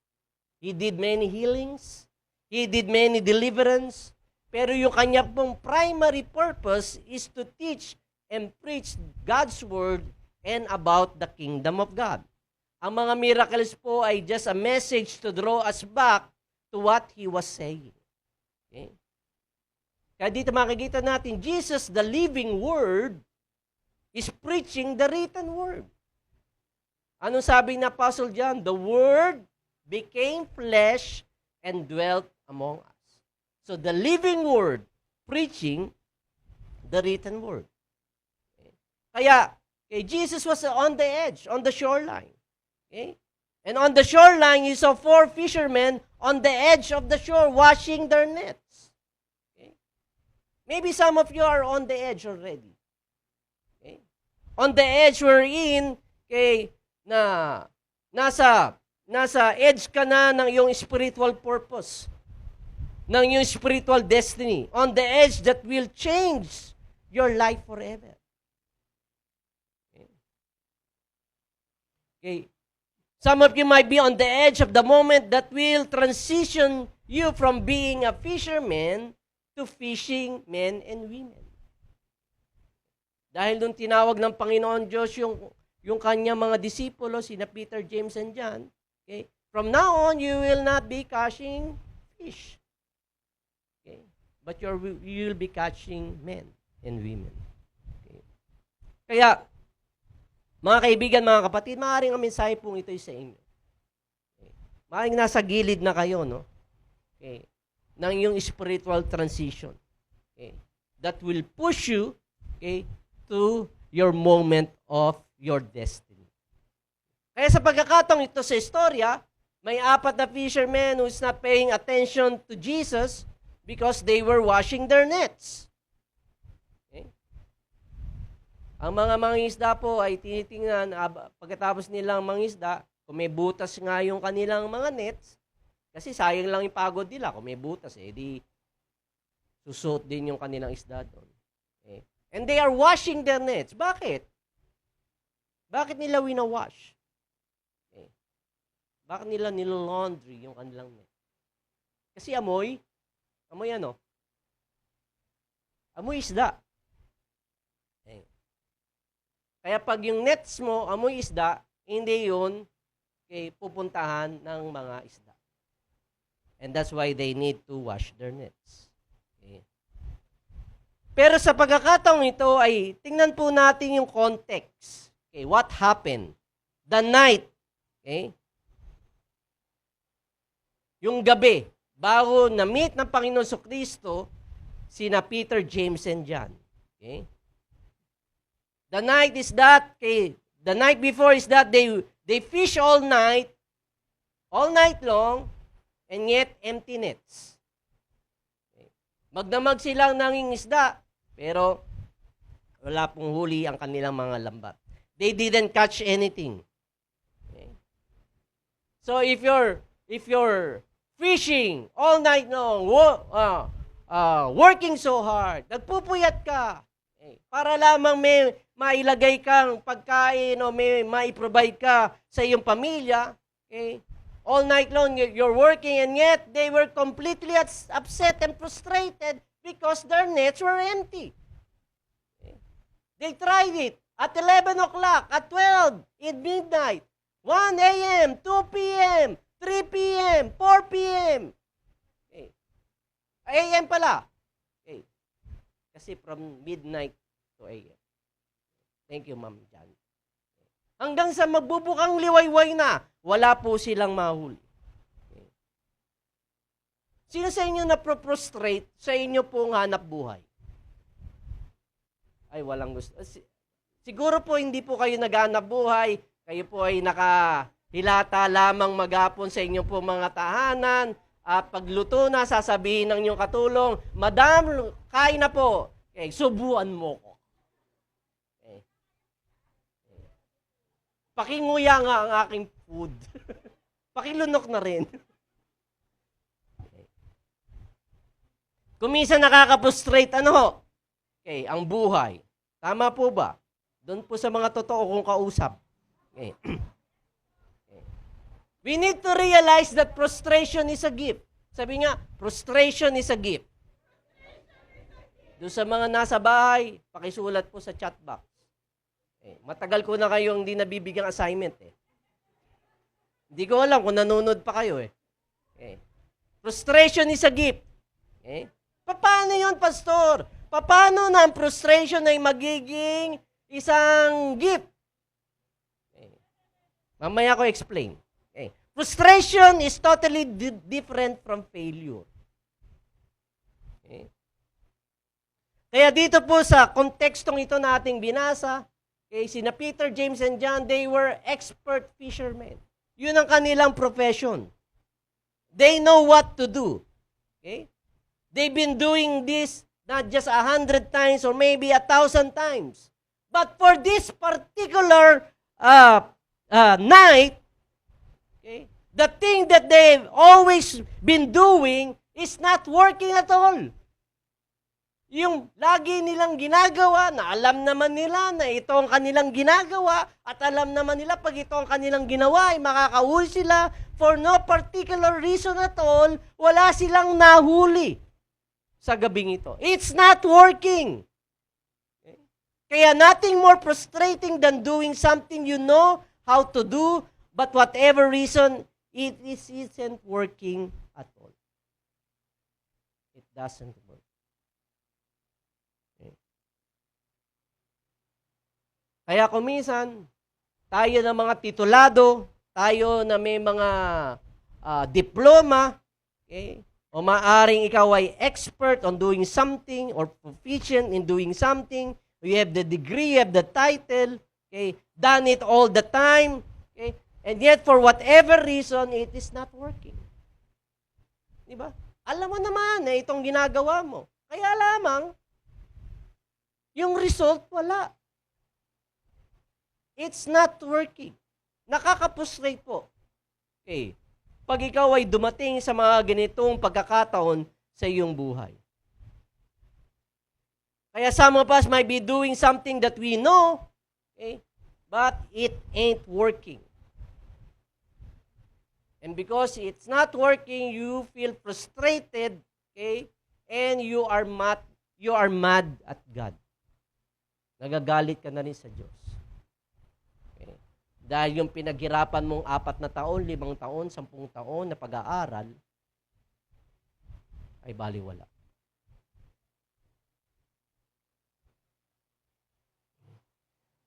He did many healings, He did many deliverance, pero yung kanya pong primary purpose is to teach and preach God's word and about the kingdom of God. Ang mga miracles po ay just a message to draw us back to what He was saying. Okay? Kaya dito makikita natin, Jesus, the living word, is preaching the written word. Anong sabi ng Apostle John? The word became flesh and dwelt among us. So the living word, preaching the written word. Okay? Kaya, Jesus was on the edge, on the shoreline. Okay? And on the shoreline, you saw 4 fishermen on the edge of the shore washing their nets. Okay? Maybe some of you are on the edge already. Okay? On the edge we're in, okay, na nasa edge ka na ng iyong spiritual purpose, ng iyong spiritual destiny, on the edge that will change your life forever. Okay. Some of you might be on the edge of the moment that will transition you from being a fisherman to fishing men and women. Dahil nung tinawag ng Panginoon Diyos yung kanyang mga disipulo, sina Peter, James, and John, okay, from now on, you will not be catching fish. Okay? But you will be catching men and women. Okay? Kaya, mga kaibigan, mga kapatid, maaaring ang mensahe pong ito sa inyo. Okay. Maaaring nasa gilid na kayo, no? Okay. Ng iyong spiritual transition. Okay. That will push you, okay, to your moment of your destiny. Kaya sa pagkakataong ito sa istorya, may 4 na fishermen who is not paying attention to Jesus because they were washing their nets. Ang mga mangingisda po ay tinitingnan, pagkatapos nilang mangisda, kung may butas nga yung kanilang mga nets, kasi sayang lang yung pagod nila, kung may butas, di susuot din yung kanilang isda doon. Okay. And they are washing their nets. Bakit? Bakit nila wina-wash? Okay. Bakit nila nilalaundry yung kanilang net? Kasi amoy ano? Amoy isda. Kaya pag yung nets mo, amoy isda, hindi yun pupuntahan ng mga isda. And that's why they need to wash their nets. Okay. Pero sa pagkakataong ito ay, tingnan po natin yung context. Okay, what happened? The night, okay? Yung gabi, bago na-meet ng Panginoon Kristo, sina Peter, James, and John. Okay? The night is that, okay, the night before is that they fish all night long, and yet empty nets. Okay. Magdamag silang nangingisda, pero wala pong huli ang kanilang mga lambat. They didn't catch anything. Okay. So if you're fishing all night long, working so hard, nagpupuyat ka, okay, para lamang may mailagay kang pagkain o may maiprovide ka sa iyong pamilya, okay? All night long, you're working, and yet they were completely upset and frustrated because their nets were empty. Okay? They tried it at 11 o'clock, at 12, at midnight, 1 a.m., 2 p.m., 3 p.m., 4 p.m. Okay. A.m. pala. Okay. Kasi from midnight to a.m. Thank you, Ma'am Jan. Hanggang sa magbubukang liwayway na, wala po silang mahuli. Okay. Sino sa inyo na-prostrate sa inyo pong hanap buhay? Ay, walang gusto. Siguro po hindi po kayo naghanap buhay. Kayo po ay nakahilata lamang maghapon sa inyo po mga tahanan. At pagluto na, sasabihin ng inyong katulong, Madam, kain na po. Okay, subuan mo ko. Okay. Pakinguya nga ang aking food. Pakilunok na rin. Okay. Kung minsan nakaka-frustrate, ano? Okay, ang buhay. Tama po ba? Doon po sa mga totoo kong kausap. Okay. Okay. We need to realize that frustration is a gift. Sabi nga, frustration is a gift. Doon sa mga nasa bahay, pakisulat po sa chat box. Okay. Matagal ko na kayong hindi nabibigyang assignment eh. Hindi ko alam kung nanonood pa kayo eh. Okay. Frustration is a gift. Okay. Paano yun, pastor? Paano na ang frustration ay magiging isang gift? Okay. Mamaya ko explain. Okay. Frustration is totally different from failure. Okay. Kaya dito po sa kontekstong ito na ating binasa, okay, sina Peter, James, and John, they were expert fishermen. Yun ang kanilang profession. They know what to do. Okay? They've been doing this not just 100 times or maybe 1,000 times. But for this particular night, okay, the thing that they've always been doing is not working at all. Yung lagi nilang ginagawa, na alam naman nila na ito ang kanilang ginagawa, at alam naman nila pag ito ang kanilang ginawa, ay makakahuli sila for no particular reason at all, wala silang nahuli sa gabing ito. It's not working. Okay? Kaya nothing more frustrating than doing something you know how to do, but whatever reason, it isn't working at all. It doesn't work. Kaya kuminsan, tayo na mga titulado, tayo na may mga diploma, okay? O maaring ikaw ay expert on doing something or proficient in doing something, you have the degree, you have the title, okay? Done it all the time, okay? And yet, for whatever reason, it is not working. Diba? Alam mo naman na itong ginagawa mo. Kaya lamang, yung result, wala. It's not working. Nakaka-frustrate po. Okay. Pag ikaw ay dumating sa mga ganitong pagkakataon sa iyong buhay. Kaya some of us might be doing something that we know, okay, but it ain't working. And because it's not working, you feel frustrated, okay, and you are mad at God. Nagagalit ka na rin sa Diyos. Dahil yung pinaghirapan mong 4 na taon, 5 taon, 10 taon na pag-aaral, ay baliwala.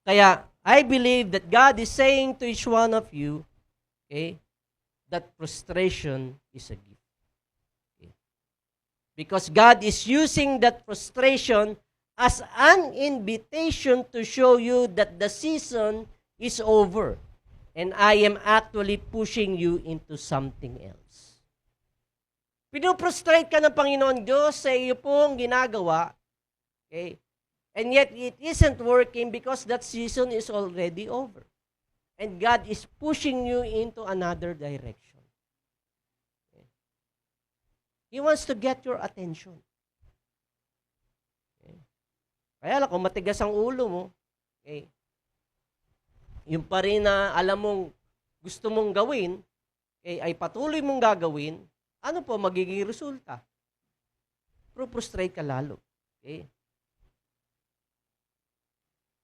Kaya, I believe that God is saying to each one of you, okay, that frustration is a gift. Okay? Because God is using that frustration as an invitation to show you that the season is over. And I am actually pushing you into something else. Pinuprostrate ka ng Panginoon Diyos sa iyo pong ginagawa. Okay? And yet, it isn't working because that season is already over. And God is pushing you into another direction. Okay? He wants to get your attention. Okay? Kaya lang, kung matigas ang ulo mo, okay, yung pa rin na alam mong gusto mong gawin, ay patuloy mong gagawin, ano po magiging resulta? Frustrate ka lalo. Okay?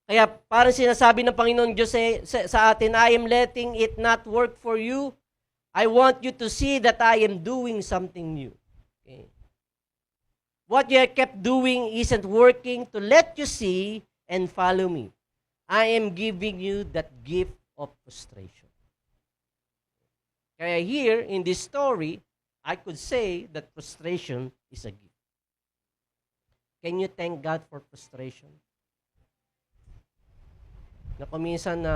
Kaya parang sinasabi ng Panginoon Diyos sa atin, I am letting it not work for you. I want you to see that I am doing something new. Okay? What you have kept doing isn't working to let you see and follow me. I am giving you that gift of frustration. Kaya here, in this story, I could say that frustration is a gift. Can you thank God for frustration? Na kuminsan na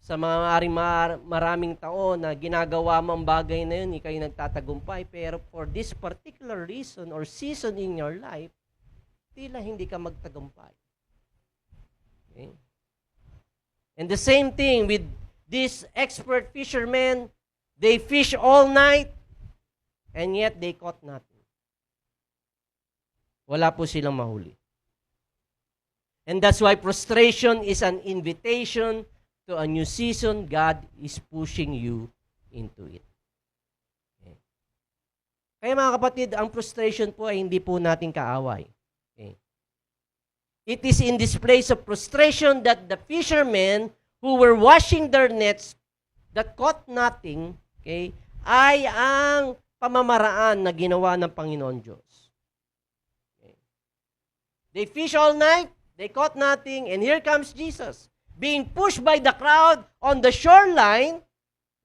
sa maraming taon na ginagawa mo ang bagay na yun, ikay nagtatagumpay. Pero for this particular reason or season in your life, tila hindi ka magtagumpay. Okay? And the same thing with these expert fishermen, they fish all night, and yet they caught nothing. Wala po silang mahuli. And that's why frustration is an invitation to a new season. God is pushing you into it. Okay. Kaya mga kapatid, ang frustration po ay hindi po natin kaaway. Okay. It is in this place of frustration that the fishermen who were washing their nets that caught nothing, okay, ay ang pamamaraan na ginawa ng Panginoon Diyos. Okay. They fish all night, they caught nothing, and here comes Jesus, being pushed by the crowd on the shoreline.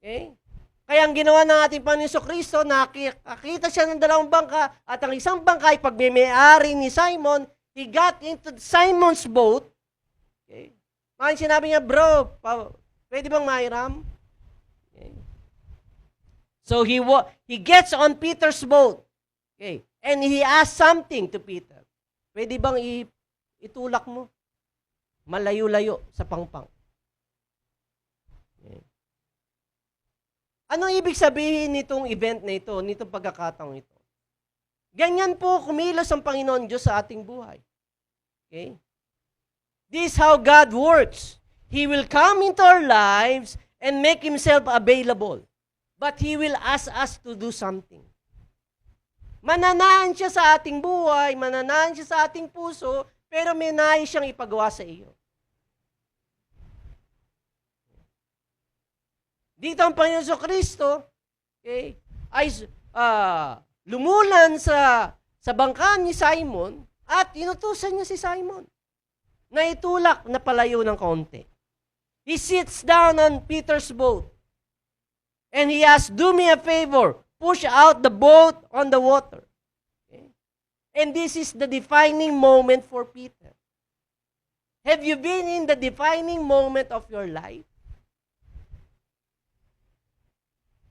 Okay? Kaya ang ginawa ng ating Panginoon Kristo, nakita siya ng dalawang bangka, at ang isang bangka ay pagmimay-ari ni Simon, he got into Simon's boat. Okay? Maraming sinabi niya, bro, pwede bang mairam? Okay. So he gets on Peter's boat. Okay. And he asked something to Peter. Pwede bang itulak mo? Malayo-layo sa pangpang. Okay. Anong ibig sabihin nitong event na ito, nitong pagkakataong ito? Ganyan po kumilos ang Panginoon Diyos sa ating buhay. Okay? This is how God works. He will come into our lives and make Himself available. But He will ask us to do something. Mananaan siya sa ating buhay, mananaan siya sa ating puso, pero may nais siyang ipagawa sa iyo. Dito ang Panginoon Kristo, okay, ay lumulan sa bangka ni Simon at inutusan niya si Simon na itulak na palayo ng kaunti. He sits down on Peter's boat and he asks, do me a favor, push out the boat on the water. Okay? And this is the defining moment for Peter. Have you been in the defining moment of your life?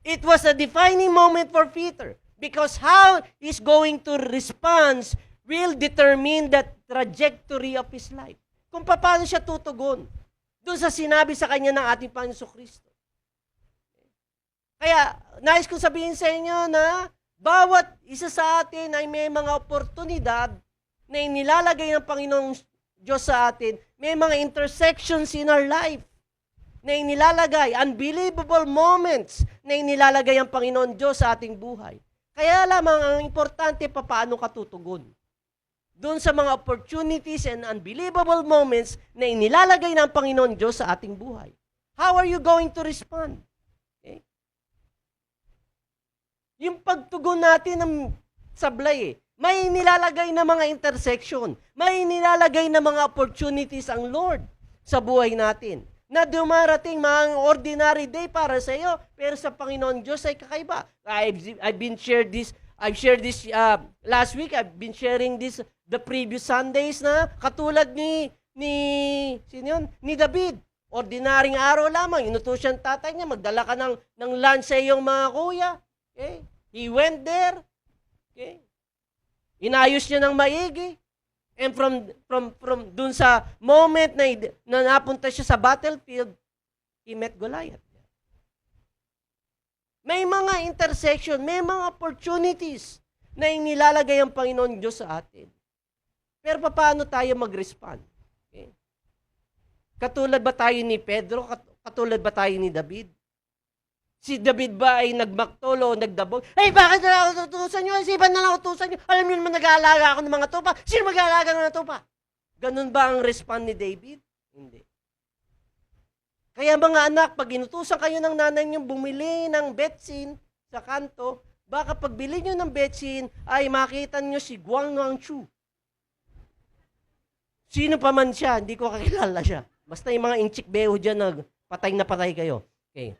It was a defining moment for Peter because how he's going to respond will determine the trajectory of his life. Kung paano siya tutugon doon sa sinabi sa kanya ng ating Panginoon Kristo. Kaya, nais kong sabihin sa inyo na bawat isa sa atin ay may mga oportunidad na inilalagay ng Panginoong Diyos sa atin. May mga intersections in our life na inilalagay, unbelievable moments na inilalagay ang Panginoon Diyos sa ating buhay. Kaya lamang ang importante paano ka tutugon. Doon sa mga opportunities and unbelievable moments na inilalagay ng Panginoon Diyos sa ating buhay. How are you going to respond? Okay? Yung pagtugon natin ng sablay, may nilalagay na mga intersection, may nilalagay na mga opportunities ang Lord sa buhay natin. Na dumarating mga ordinary day para sa iyo, pero sa Panginoon Diyos ay kakaiba. I've shared this last week. I've been sharing this the previous Sundays na katulad ni David. Ordinaryong araw lamang, inutos siyang tatay niya, magdala ka ng lunch sa iyong mga kuya. Okay? He went there. Okay? Inayos niya ng maigi. And from dun sa moment na napunta siya sa battlefield, he met Goliath. May mga intersection, may mga opportunities na inilalagay ang Panginoon Diyos sa atin. Pero paano tayo mag-respond? Okay? Katulad ba tayo ni Pedro? Katulad ba tayo ni David? Si David ba ay nagmaktolo o nagdabog? Ay, bakit na ako tutusan nyo? Isipan na lang ako tutusan nyo. Alam nyo naman, nag-aalaga ako ng mga tupa. Sino mag-aalaga ng mga tupa? Ganun ba ang respond ni David? Hindi. Kaya mga anak, pag inutusan kayo ng nanay nyo bumili ng betsin sa kanto, baka pagbili nyo ng betsin, ay makita nyo si Guang Nuangchu. Sino pa man siya, hindi ko kakilala siya. Basta yung mga inchik beho dyan, patay na patay kayo. Okay.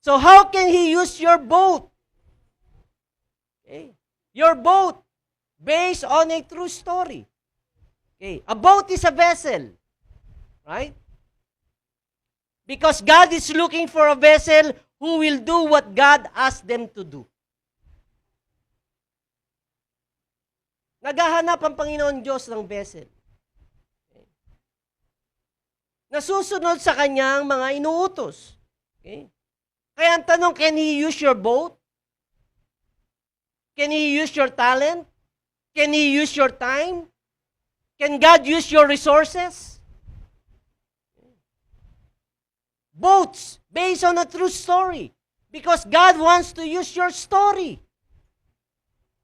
So how can He use your boat? Okay. Your boat, based on a true story. Okay. A boat is a vessel. Right? Because God is looking for a vessel who will do what God asked them to do. Naghahanap ang Panginoon Diyos ng vessel. Okay? Nasusunod sa kanyang mga inuutos. Okay? Kaya ang tanong, can He use your boat? Can He use your talent? Can He use your time? Can God use your resources? Boats, based on a true story. Because God wants to use your story.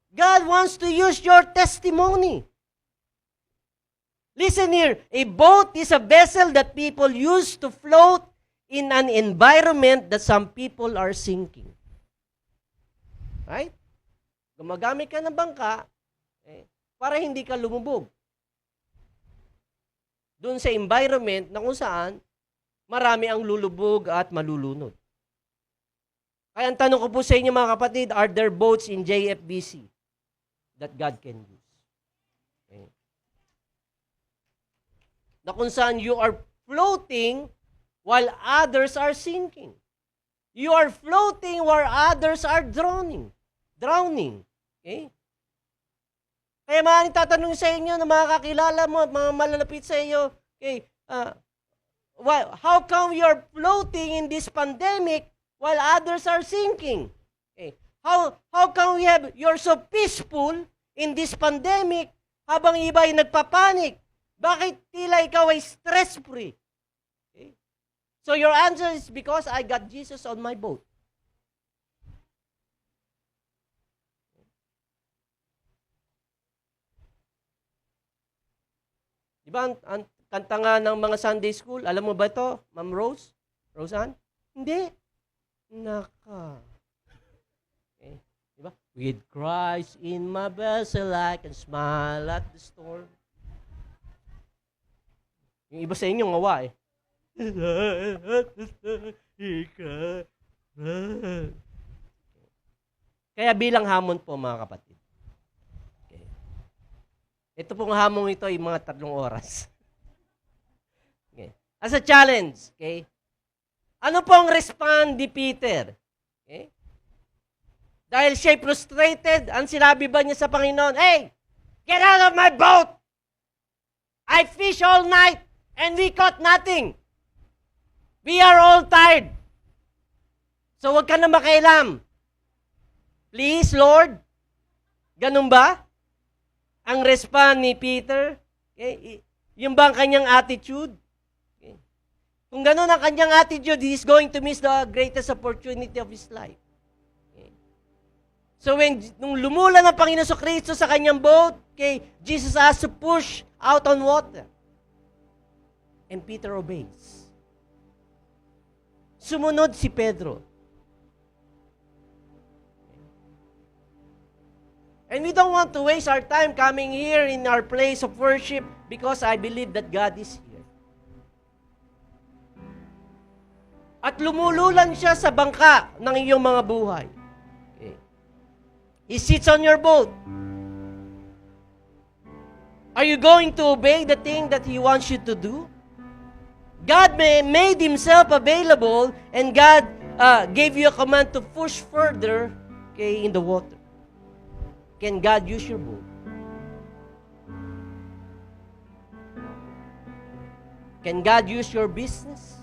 God wants to use your testimony. Listen here, a boat is a vessel that people use to float in an environment that some people are sinking. Right? Gumagamit ka ng bangka para hindi ka lumubog. Doon sa environment na kung saan marami ang lulubog at malulunod. Kaya ang tanong ko po sa inyo mga kapatid, are there boats in JFBC that God can use? Okay. Na kung saan you are floating while others are sinking. You are floating while others are drowning. Okay? Kaya maaaring tatanong sa inyo na mga kakilala mo, mga malalapit sa iyo, okay, how come you're floating in this pandemic while others are sinking? Okay. How come you're so peaceful in this pandemic habang iba ay nagpapanik? Bakit tila ikaw ay stress-free? Okay. So your answer is because I got Jesus on my boat. Diba ang kanta nga ng mga Sunday school, alam mo ba ito, Ma'am Rose? Roseanne? Hindi. Naka. Okay. Diba? With Christ in my vessel, I can smile at the storm. Yung iba sa inyo ngawa eh. Kaya bilang hamon po mga kapatid. Okay. Ito pong hamon ito ay mga 3 oras. Okay. As a challenge, okay? Ano pong respond ni Peter? Okay? Dahil siya'y frustrated, ang sinabi ba niya sa Panginoon, hey, get out of my boat! I fish all night and we caught nothing. We are all tired. So wag ka na makialam. Please, Lord. Ganun ba? Ang respond ni Peter? Okay? Yung ba ang kanyang attitude? Okay. Kung ganun ang kanyang attitude, he is going to miss the greatest opportunity of his life. Okay. So nung lumula ng Panginoon Kristo sa kanyang boat, okay, Jesus has to push out on water. And Peter obeys. Sumunod si Pedro. And we don't want to waste our time coming here in our place of worship because I believe that God is here. At lumululan siya sa bangka ng iyong mga buhay. Okay. He sits on your boat. Are you going to obey the thing that He wants you to do? God made Himself available and God gave you a command to push further, okay, in the water. Can God use your boat? Can God use your business?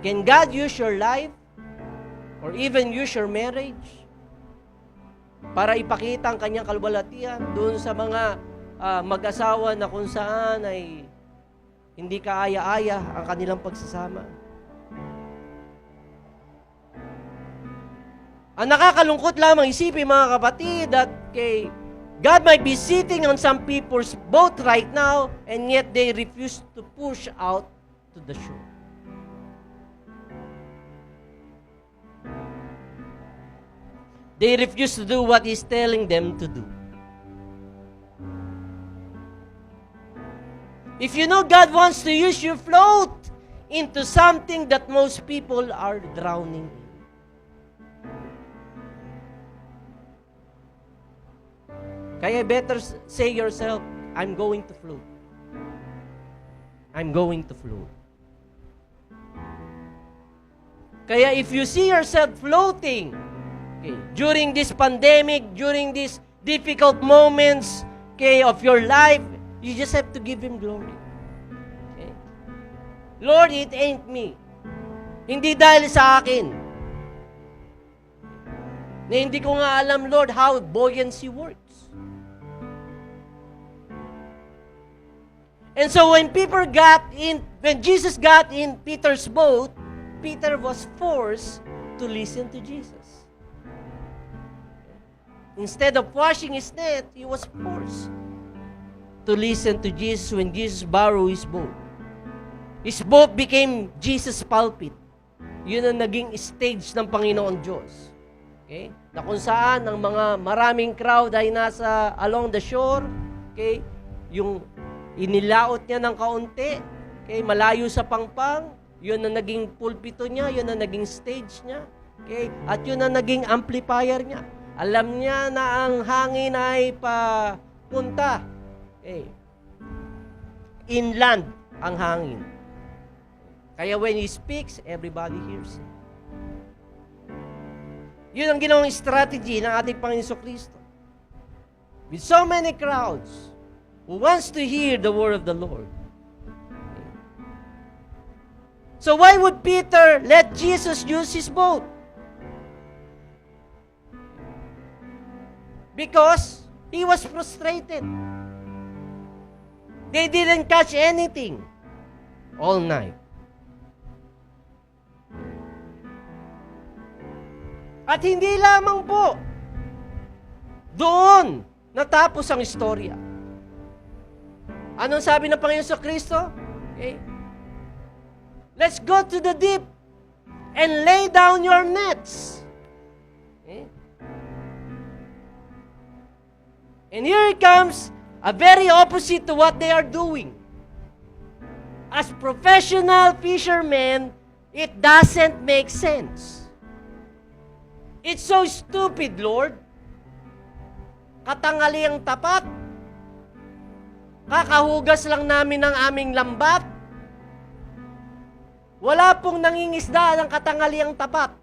Can God use your life? Or even use your marriage? Para ipakita ang kanyang kalwalhatian doon sa mga mag-asawa na kung saan ay hindi kaaya-aya ang kanilang pagsasama. Ang nakakalungkot lamang isipin mga kapatid that God might be sitting on some people's boat right now and yet they refuse to push out to the shore. They refuse to do what He's telling them to do. If you know God wants to use you, float into something that most people are drowning in. Kaya better say yourself, I'm going to float. I'm going to float. Kaya if you see yourself floating, okay, during this pandemic, during these difficult moments, okay, of your life, you just have to give Him glory. Okay? Lord, it ain't me. Hindi dahil sa akin. Na hindi ko nga alam, Lord, how buoyancy works. And so when Jesus got in Peter's boat, Peter was forced to listen to Jesus. Instead of washing his net, he was forced to listen to Jesus when Jesus borrowed his boat. His boat became Jesus' pulpit. Yun ang naging stage ng Panginoon Diyos. Okay? Na kung saan ang mga maraming crowd ay nasa along the shore, okay? Yung inilaot niya ng kaunti, okay? Malayo sa pangpang, yun ang naging pulpito niya, yun ang naging stage niya, okay? At yun ang naging amplifier niya. Alam niya na ang hangin ay papunta, okay? Inland ang hangin. Kaya when He speaks, everybody hears Him. Yun ang ginawang strategy ng ating Panginoon Jesucristo. With so many crowds who wants to hear the word of the Lord. So why would Peter let Jesus use his boat? Because he was frustrated. They didn't catch anything all night. At hindi lamang po doon natapos ang istorya. Anong sabi ng Panginoon sa Kristo? Okay. Let's go to the deep and lay down your nets. Okay. And here it comes, a very opposite to what they are doing. As professional fishermen, it doesn't make sense. It's so stupid, Lord. Katanghaliang tapat. Kakahugas lang namin ng aming lambat. Wala pong nangingisda ng katanghaliang tapat.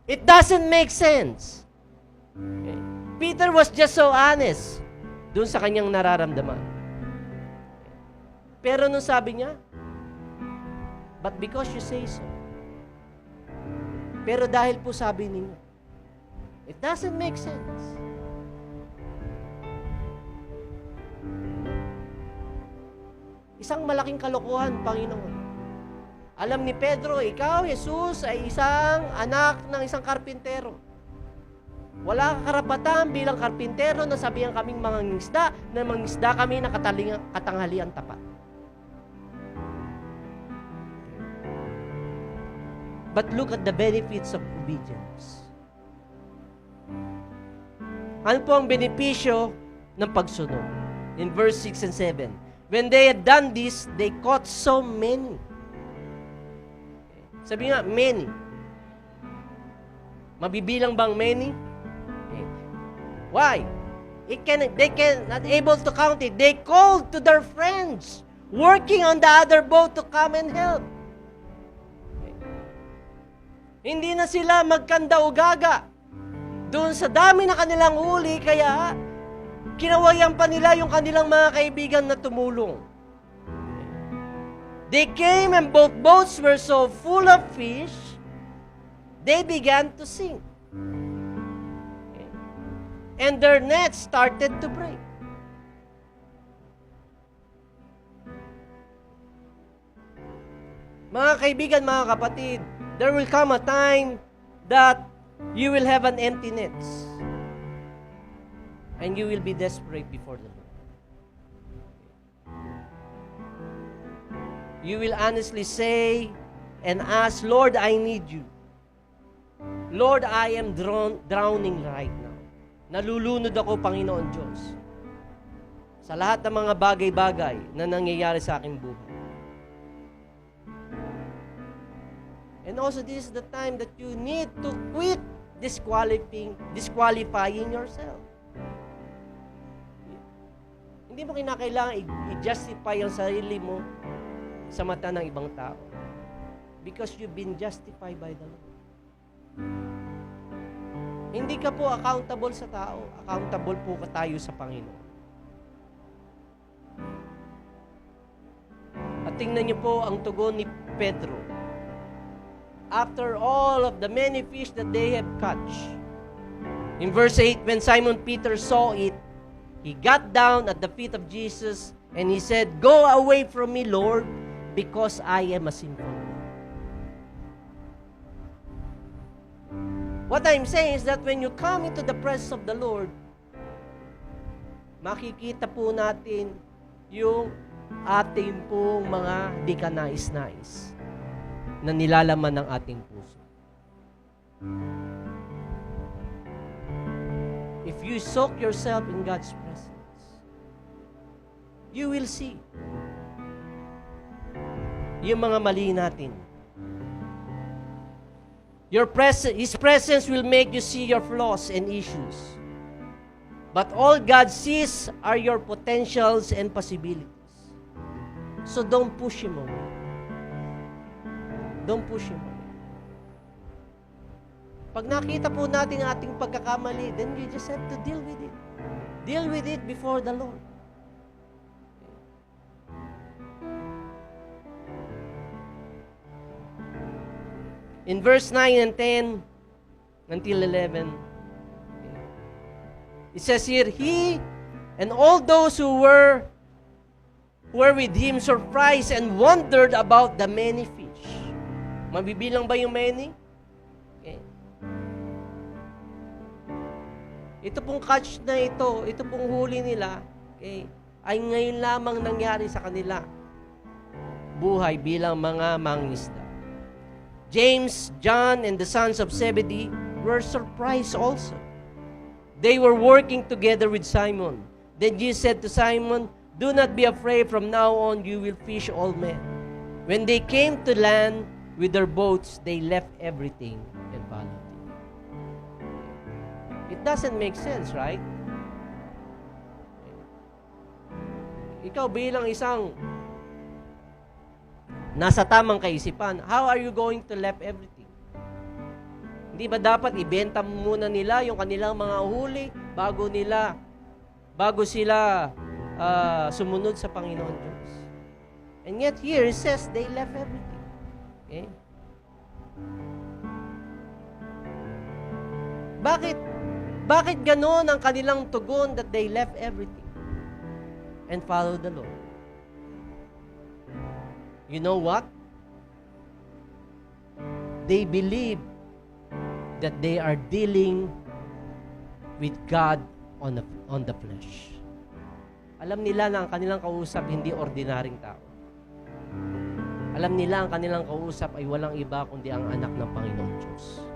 It doesn't make sense. Okay. Peter was just so honest dun sa kanyang nararamdaman. Pero nung sabi niya, but because you say so. Pero dahil po sabi ninyo, it doesn't make sense. Isang malaking kalokohan, Panginoon. Alam ni Pedro, ikaw, Jesus, ay isang anak ng isang karpintero. Wala kang karapatan bilang karpintero na sabihan kaming mangingisda na mangingisda kami ng katanghalian tapat. But look at the benefits of obedience. Ano po ang benepisyo ng pagsunod? In verse 6 and 7. When they had done this, they caught so many. Sabi nga, many. Mabibilang bang many? Okay. Why? They can not able to count it. They called to their friends working on the other boat to come and help. Hindi na sila magkanda-ugaga doon sa dami na kanilang huli, kaya kinawayan pa nila yung kanilang mga kaibigan na tumulong. They came and both boats were so full of fish, they began to sink. And their nets started to break. Mga kaibigan, mga kapatid, there will come a time that you will have an empty nets. And you will be desperate before the Lord. You will honestly say and ask, Lord, I need you. Lord, I am drowning right now. Nalulunod ako, Panginoon Diyos, sa lahat ng mga bagay-bagay na nangyayari sa aking buhay. And also, this is the time that you need to quit disqualifying yourself. Hindi mo kinakailangan i-justify ang sarili mo sa mata ng ibang tao. Because you've been justified by the Lord. Hindi ka po accountable sa tao. Accountable po tayo sa Panginoon. At tingnan niyo po ang tugon ni Pedro. After all of the many fish that they have caught. In verse 8, when Simon Peter saw it, he got down at the feet of Jesus and he said, "Go away from me, Lord, because I am a sinful man." What I'm saying is that when you come into the presence of the Lord, makikita po natin yung ating pong mga di ka nais-nais na nilalaman ng ating puso. If you soak yourself in God's presence, you will see yung mga mali natin. His presence will make you see your flaws and issues. But all God sees are your potentials and possibilities. So don't push Him away. Don't push Him away. Pag nakita po natin ating pagkakamali, then you just have to deal with it. Deal with it before the Lord. In verse 9 and 10 until 11, it says here, he and all those who were with him surprised and wondered about the many fish. Mabibilang ba yung many? Okay. Ito pong catch na ito pong huli nila, okay, ay ngayon lamang nangyari sa kanila. Buhay bilang mga mangingisda. James, John, and the sons of Zebedee were surprised also. They were working together with Simon. Then Jesus said to Simon, "Do not be afraid, from now on you will fish all men." When they came to land with their boats, they left everything and followed him. It doesn't make sense, right? Ikaw bilang isang nasa tamang kaisipan, how are you going to left everything? Hindi ba dapat ibenta muna nila yung kanilang mga huli bago sila sumunod sa Panginoon Diyos? And yet here it says they left everything. Okay? Bakit ganon ang kanilang tugon that they left everything and followed the Lord? You know what? They believe that they are dealing with God on the flesh. Alam nila na ang kanilang kausap hindi ordinaryong tao. Alam nila ang kanilang kausap ay walang iba kundi ang anak ng Panginoong Diyos.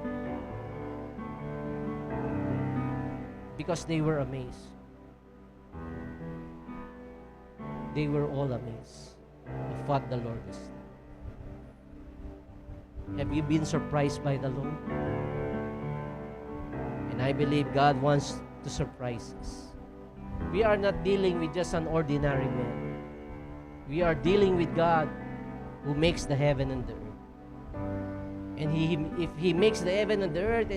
Because they were amazed. They were all amazed of what the Lord is doing. Have you been surprised by the Lord? And I believe God wants to surprise us. We are not dealing with just an ordinary man. We are dealing with God who makes the heaven and the earth. And if He makes the heaven and the earth,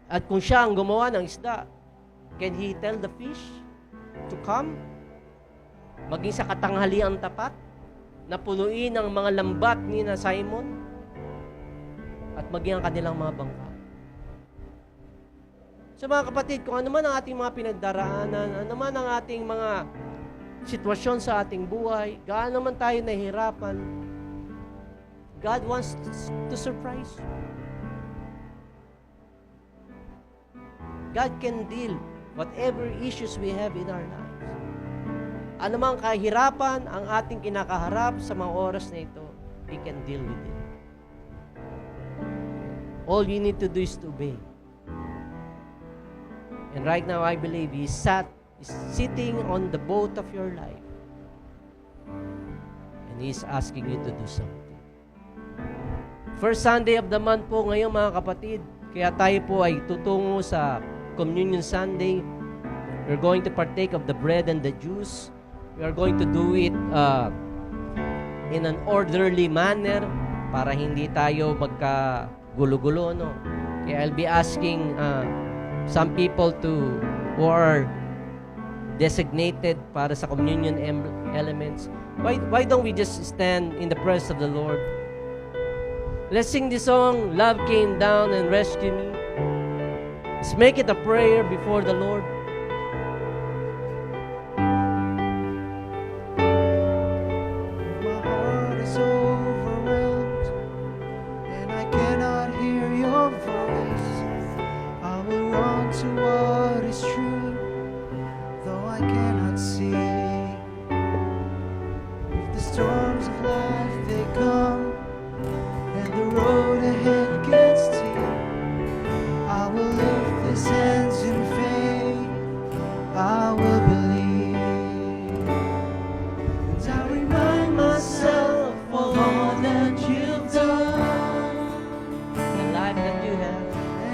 at kung Siya ang gumawa ng isda, can He tell the fish to come? Maging sa katanghaliang tapat, na punuin ang mga lambat ni na Simon, at maging ang kanilang mga bangka. So mga kapatid, kung ano man ang ating mga pinagdaraanan, ano man ang ating mga sitwasyon sa ating buhay, gaano man tayo nahihirapan, God wants to surprise you. God can deal whatever issues we have in our lives. Ano mang kahirapan ang ating kinakaharap sa mga oras na ito, He can deal with it. All you need to do is to obey. And right now, I believe He's sitting on the boat of your life. And He's asking you to do something. First Sunday of the month po ngayon mga kapatid, kaya tayo po ay tutungo sa Communion Sunday. we're going to partake of the bread and the juice. We are going to do it in an orderly manner para hindi tayo magkagulo-gulo, no? Okay, I'll be asking some people who are designated para sa communion elements. Why don't we just stand in the presence of the Lord? Let's sing this song, Love Came Down and Rescued Me. Let's make it a prayer before the Lord. My heart is overwhelmed, and I cannot hear your voice. I will run to what is true, though I cannot see. If the storms of life they come, and the road ahead gets steep, I will lift these hands in faith. I will believe. And I remind myself of all that you've done, The life that you have.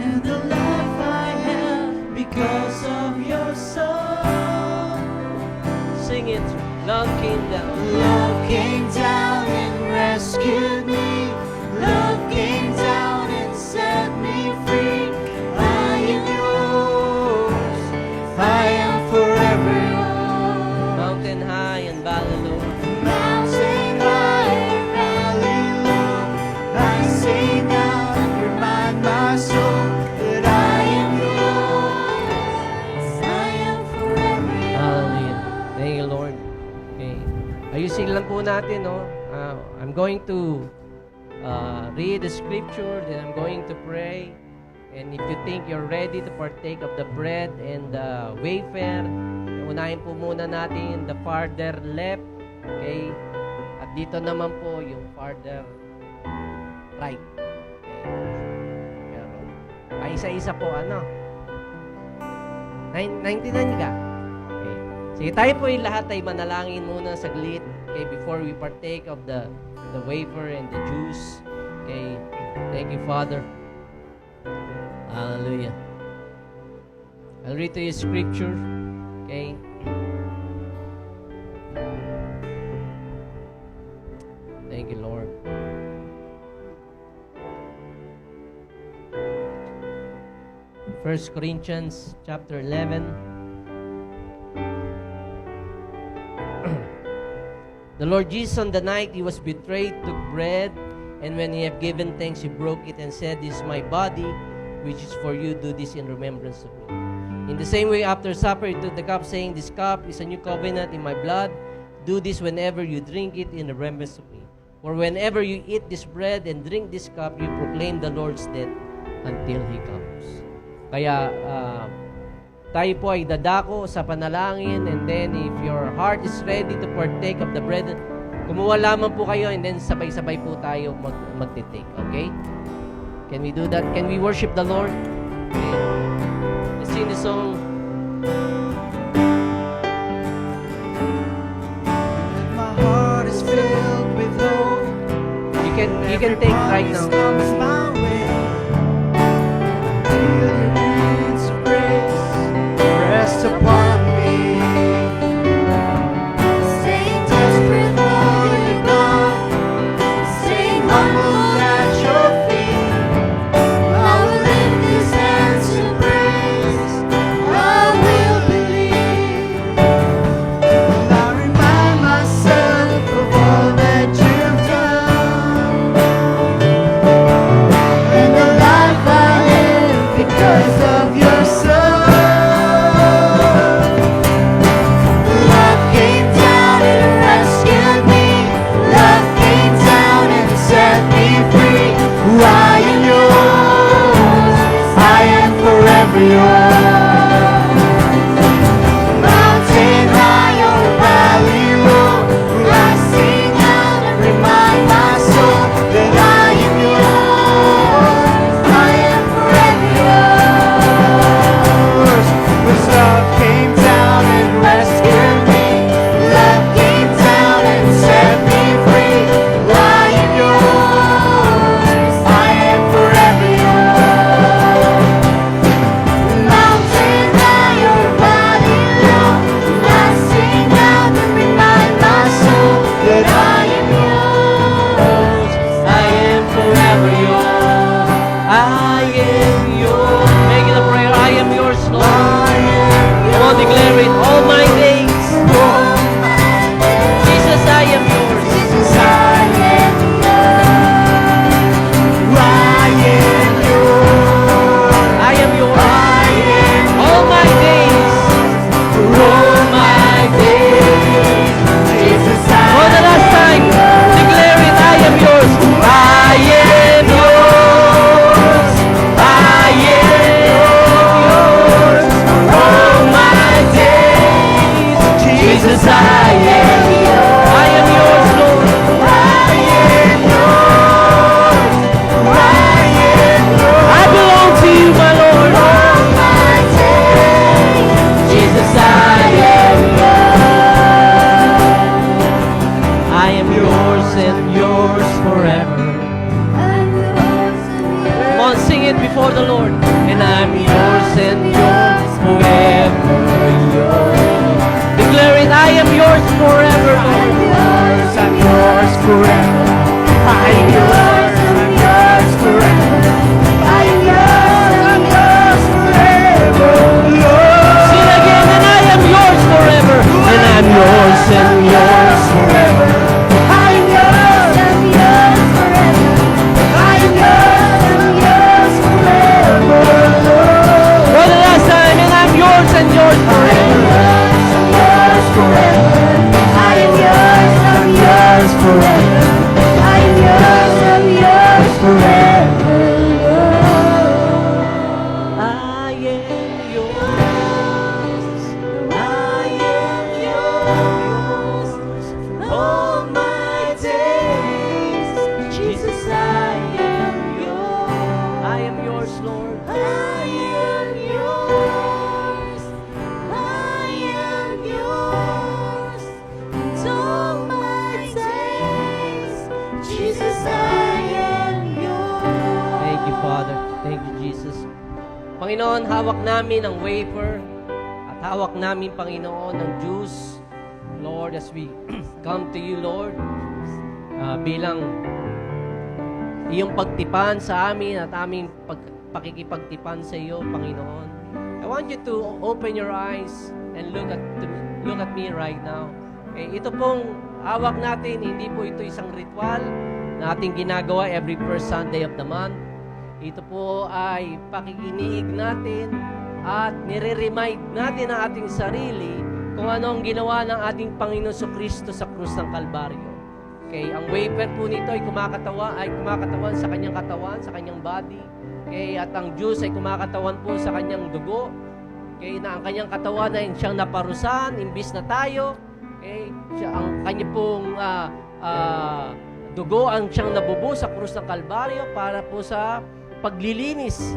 and the life I have because of your Son. Sing it. Love came down. Love came down and rescued me. Love came down and set me free. I am yours. I am forever yours. Mountain high and valley low. Mountain high and valley low, I say now and remind my soul that I am yours. I am forever yours. Hallelujah. Thank you, Lord. Okay. Ayusin lang po natin, no? I'm going to read the scripture, then I'm going to pray. And if you think you're ready to partake of the bread and the wafer, unahin po muna natin the farther left. Okay? At dito naman po yung farther right. Okay? Pero, isa-isa po, ano? 99 ka? Okay. Sige, tayo po yung lahat ay manalangin muna saglit. Okay, before we partake of the wafer and the juice. Okay. Thank you, Father. Hallelujah. I'll read to you scripture. Okay. Thank you, Lord. First Corinthians chapter 11. The Lord Jesus, on the night he was betrayed, took bread, and when he had given thanks, he broke it and said, "This is my body, which is for you. Do this in remembrance of me." In the same way, after supper, he took the cup, saying, "This cup is a new covenant in my blood. Do this whenever you drink it in remembrance of me. For whenever you eat this bread and drink this cup, you proclaim the Lord's death until He comes." Kaya, tayo po ay dadako sa panalangin, and then if your heart is ready to partake of the bread, kumuha lamang po kayo, and then sabay-sabay po tayo magtitake. Okay? Can we do that? Can we worship the Lord? Okay. Let's sing the song. My heart is filled with hope. You can take right now. Comes my way. Feel your hands of grace rest upon me. Staying desperate for you, God. Staying humble at your feet. I will lift these hands to praise. I will believe. And I remind myself of all that you've done. Panginoon, hawak namin ang wafer at hawak namin, Panginoon, ang juice. Lord, as we come to you, Lord, bilang iyong pagtipan sa amin at aming pakikipagtipan sa iyo, Panginoon. I want you to open your eyes and look at me right now. Okay, ito pong hawak natin, hindi po ito isang ritual na ating ginagawa every first Sunday of the month. Ito po ay pakikiniig natin at nire-remind natin ang ating sarili kung ano ang ginawa ng ating Panginoon Kristo sa krus ng Kalbaryo. Okay, ang wafer po nito ay kumakatawan sa kanyang katawan, sa kanyang body. Okay, at ang juice ay kumakatawan po sa kanyang dugo. Okay, na ang kanyang katawan ay siyang naparusahan imbis na tayo. Okay, ang kanyang pong dugo ang siyang nabubuhos sa krus ng Kalbaryo para po sa paglilinis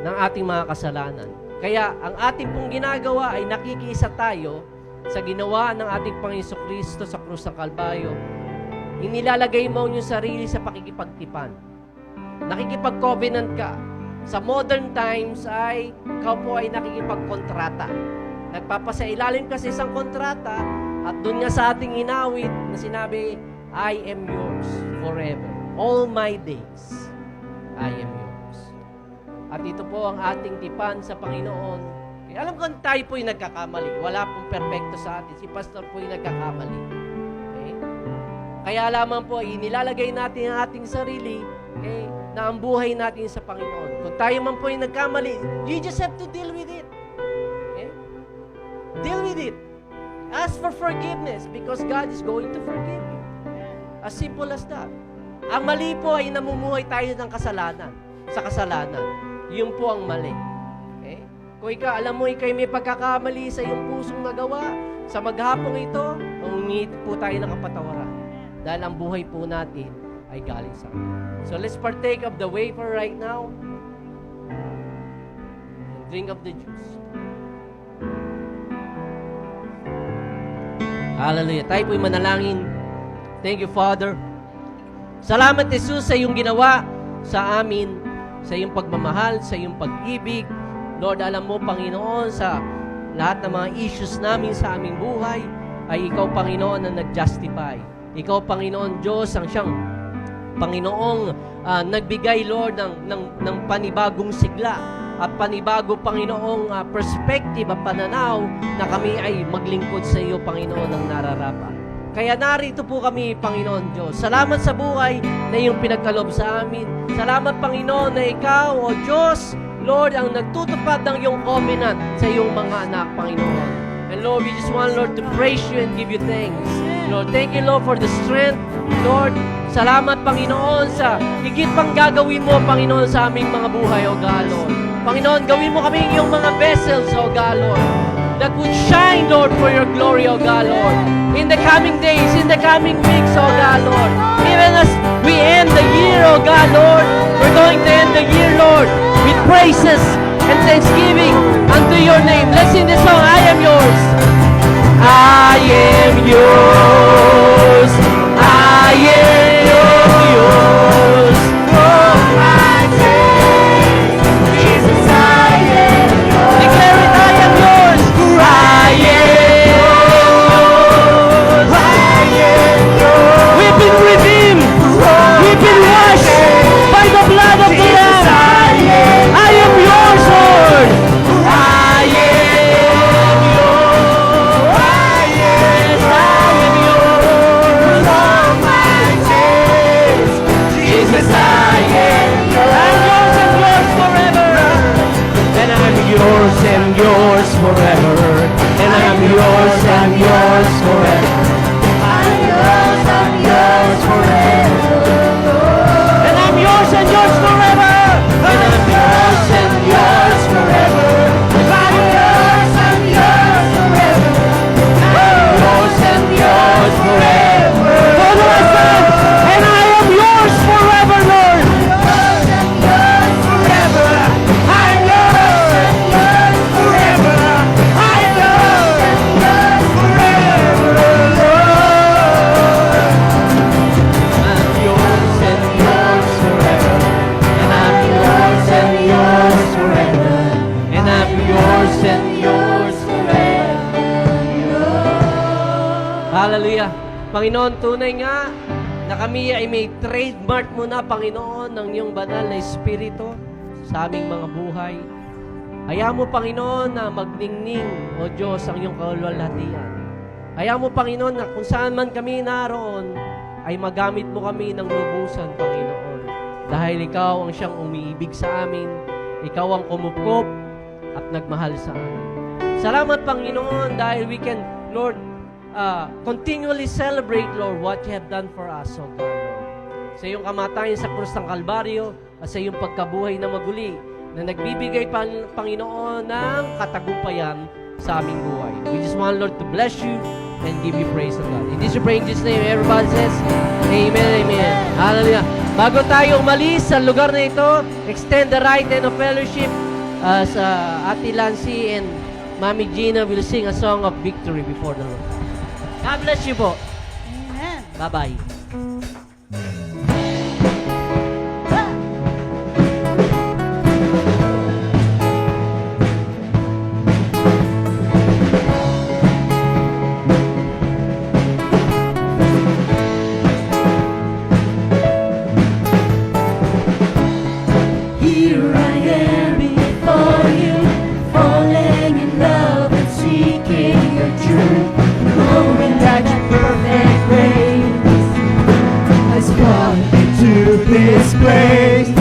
ng ating mga kasalanan. Kaya ang ating pong ginagawa ay nakikiisa tayo sa ginawa ng ating Panginoon Kristo sa krus ng Kalbaryo. Inilalagay mo yung sarili sa pakikipagtipan. Nakikipag-covenant ka. Sa modern times ay ikaw po ay nakikipagkontrata. Nagpapasailalim ka sa isang kontrata at doon nga sa ating inawit na sinabi, I am yours forever. All my days, I am yours. At ito po ang ating tipan sa Panginoon. Alam ko tayo po yung nagkakamali. Wala pong perfecto sa atin. Si Pastor po yung nagkakamali. Okay? Kaya lamang po, inilalagay natin ang ating sarili na ang buhay natin sa Panginoon. Kung tayo man po yung nagkamali, you just have to deal with it. Okay? Deal with it. Ask for forgiveness because God is going to forgive you. As simple as that. Ang mali po ay namumuhay tayo ng kasalanan. Sa kasalanan. Yun po ang mali. Okay? Kung alam mo, ikay may pagkakamali sa iyong pusong nagawa, sa maghapong ito, humingi po tayo ng kapatawaran. Dahil ang buhay po natin ay galing sa Kanya. So let's partake of the wafer right now. And drink of the juice. Hallelujah. Tayo po'y manalangin. Thank you, Father. Salamat, Jesus, sa iyong ginawa sa amin, sa iyong pagmamahal, sa iyong pag-ibig. Lord, alam mo, Panginoon, sa lahat ng mga issues namin sa aming buhay, ay Ikaw, Panginoon, ang nag-justify. Ikaw, Panginoon, Diyos, ang siyang Panginoong nagbigay, Lord, ng panibagong sigla at panibago, Panginoong perspective at pananaw na kami ay maglingkod sa iyo, Panginoon, ng nararapat. Kaya narito po kami, Panginoon Diyos. Salamat sa buhay na iyong pinagkaloob sa amin. Salamat, Panginoon, na Ikaw, O Diyos, Lord, ang nagtutupad ng iyong covenant sa iyong mga anak, Panginoon. And Lord, we just want, Lord, to praise you and give you thanks. Lord, thank you, Lord, for the strength. Lord, salamat, Panginoon, sa higit pang gagawin mo, Panginoon, sa aming mga buhay, O God, Lord. Panginoon, gawin mo kami iyong mga vessels, O God, Lord, that would shine, Lord, for your glory, O God, Lord. In the coming days, in the coming weeks, O God, Lord. Even as we end the year, O God, Lord, we're going to end the year, Lord, with praises and thanksgiving unto your name. Let's sing this song, I am yours. I am yours. I am yours. Oh, my days, Jesus, I am yours. Declare it, I am yours. I am yours. I am yours. We've been redeemed. We've been washed by the blood of the Lamb. I am yours, Lord. I am yours. I am Hallelujah. Panginoon, tunay nga na kami ay may trademark mo na, Panginoon, ng iyong banal na Espiritu sa aming mga buhay. Hayaan mo, Panginoon, na magningning, O Diyos, ang iyong kaluwalhatian. Hayaan mo, Panginoon, na kung saan man kami naroon, ay magamit mo kami ng lubusan, Panginoon. Dahil Ikaw ang siyang umiibig sa amin, Ikaw ang kumupkop at nagmahal sa amin. Salamat, Panginoon, dahil we can, Lord, continually celebrate, Lord, what you have done for us, O God, Lord. Sa iyong kamatayan sa krus ng Kalbaryo at sa iyong pagkabuhay na maguli na nagbibigay, Panginoon, ng katagumpayan sa aming buhay. We just want, Lord, to bless you and give you praise, O God. In this we pray in Jesus' name, everybody says, Amen, Amen. Hallelujah. Bago tayo umalis sa lugar na ito, extend the right hand of fellowship as Ate Lancy and Mami Gina will sing a song of victory before the Lord. God bless you po. Amen. Bye-bye. Here I am before you, falling in love and seeking your truth, knowing that your perfect grace has brought me to this place.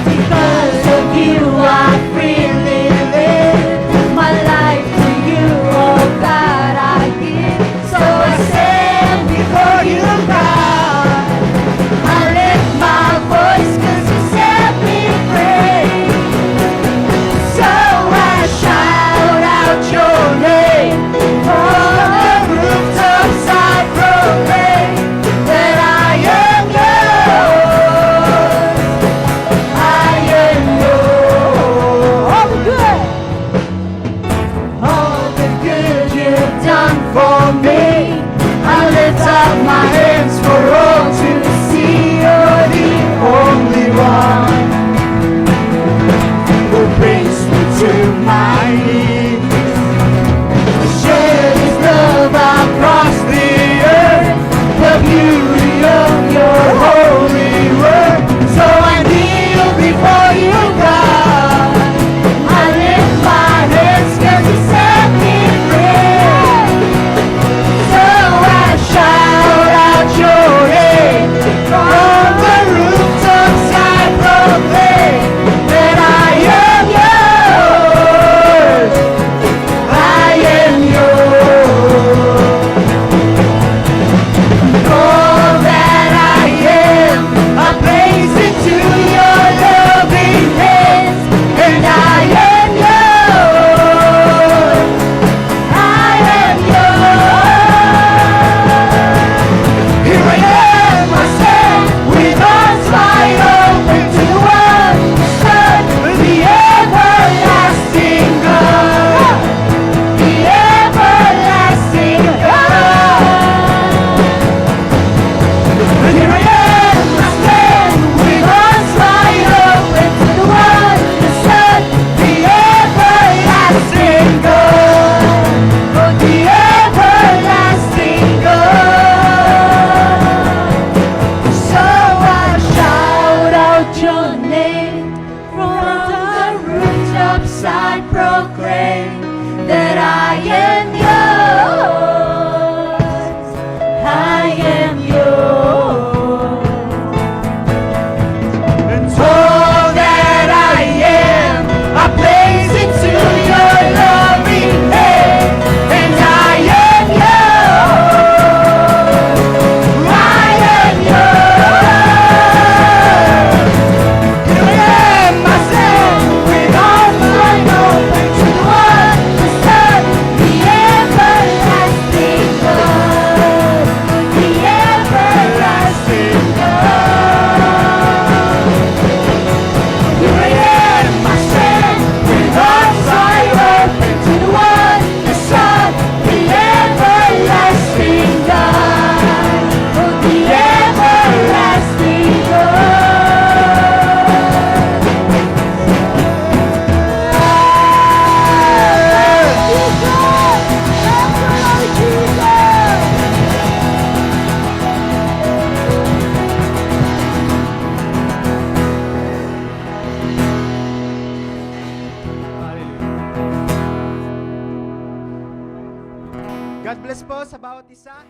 Because of you, I freely live my life to you, oh God, I give. So I stand before you, God. I lift my voice 'cause you set me free. So I shout out your name on the rooftops, I proclaim that I am yours. I am yours. All the good you've done for me, I lift up my hands for all to see. You're the only one who brings me to my knees. Shed His love across the earth, the beauty of your holy word. So I kneel before you, God. I lift my hands 'cause you set me free. So I shout out your name. bless po sa bawat isa.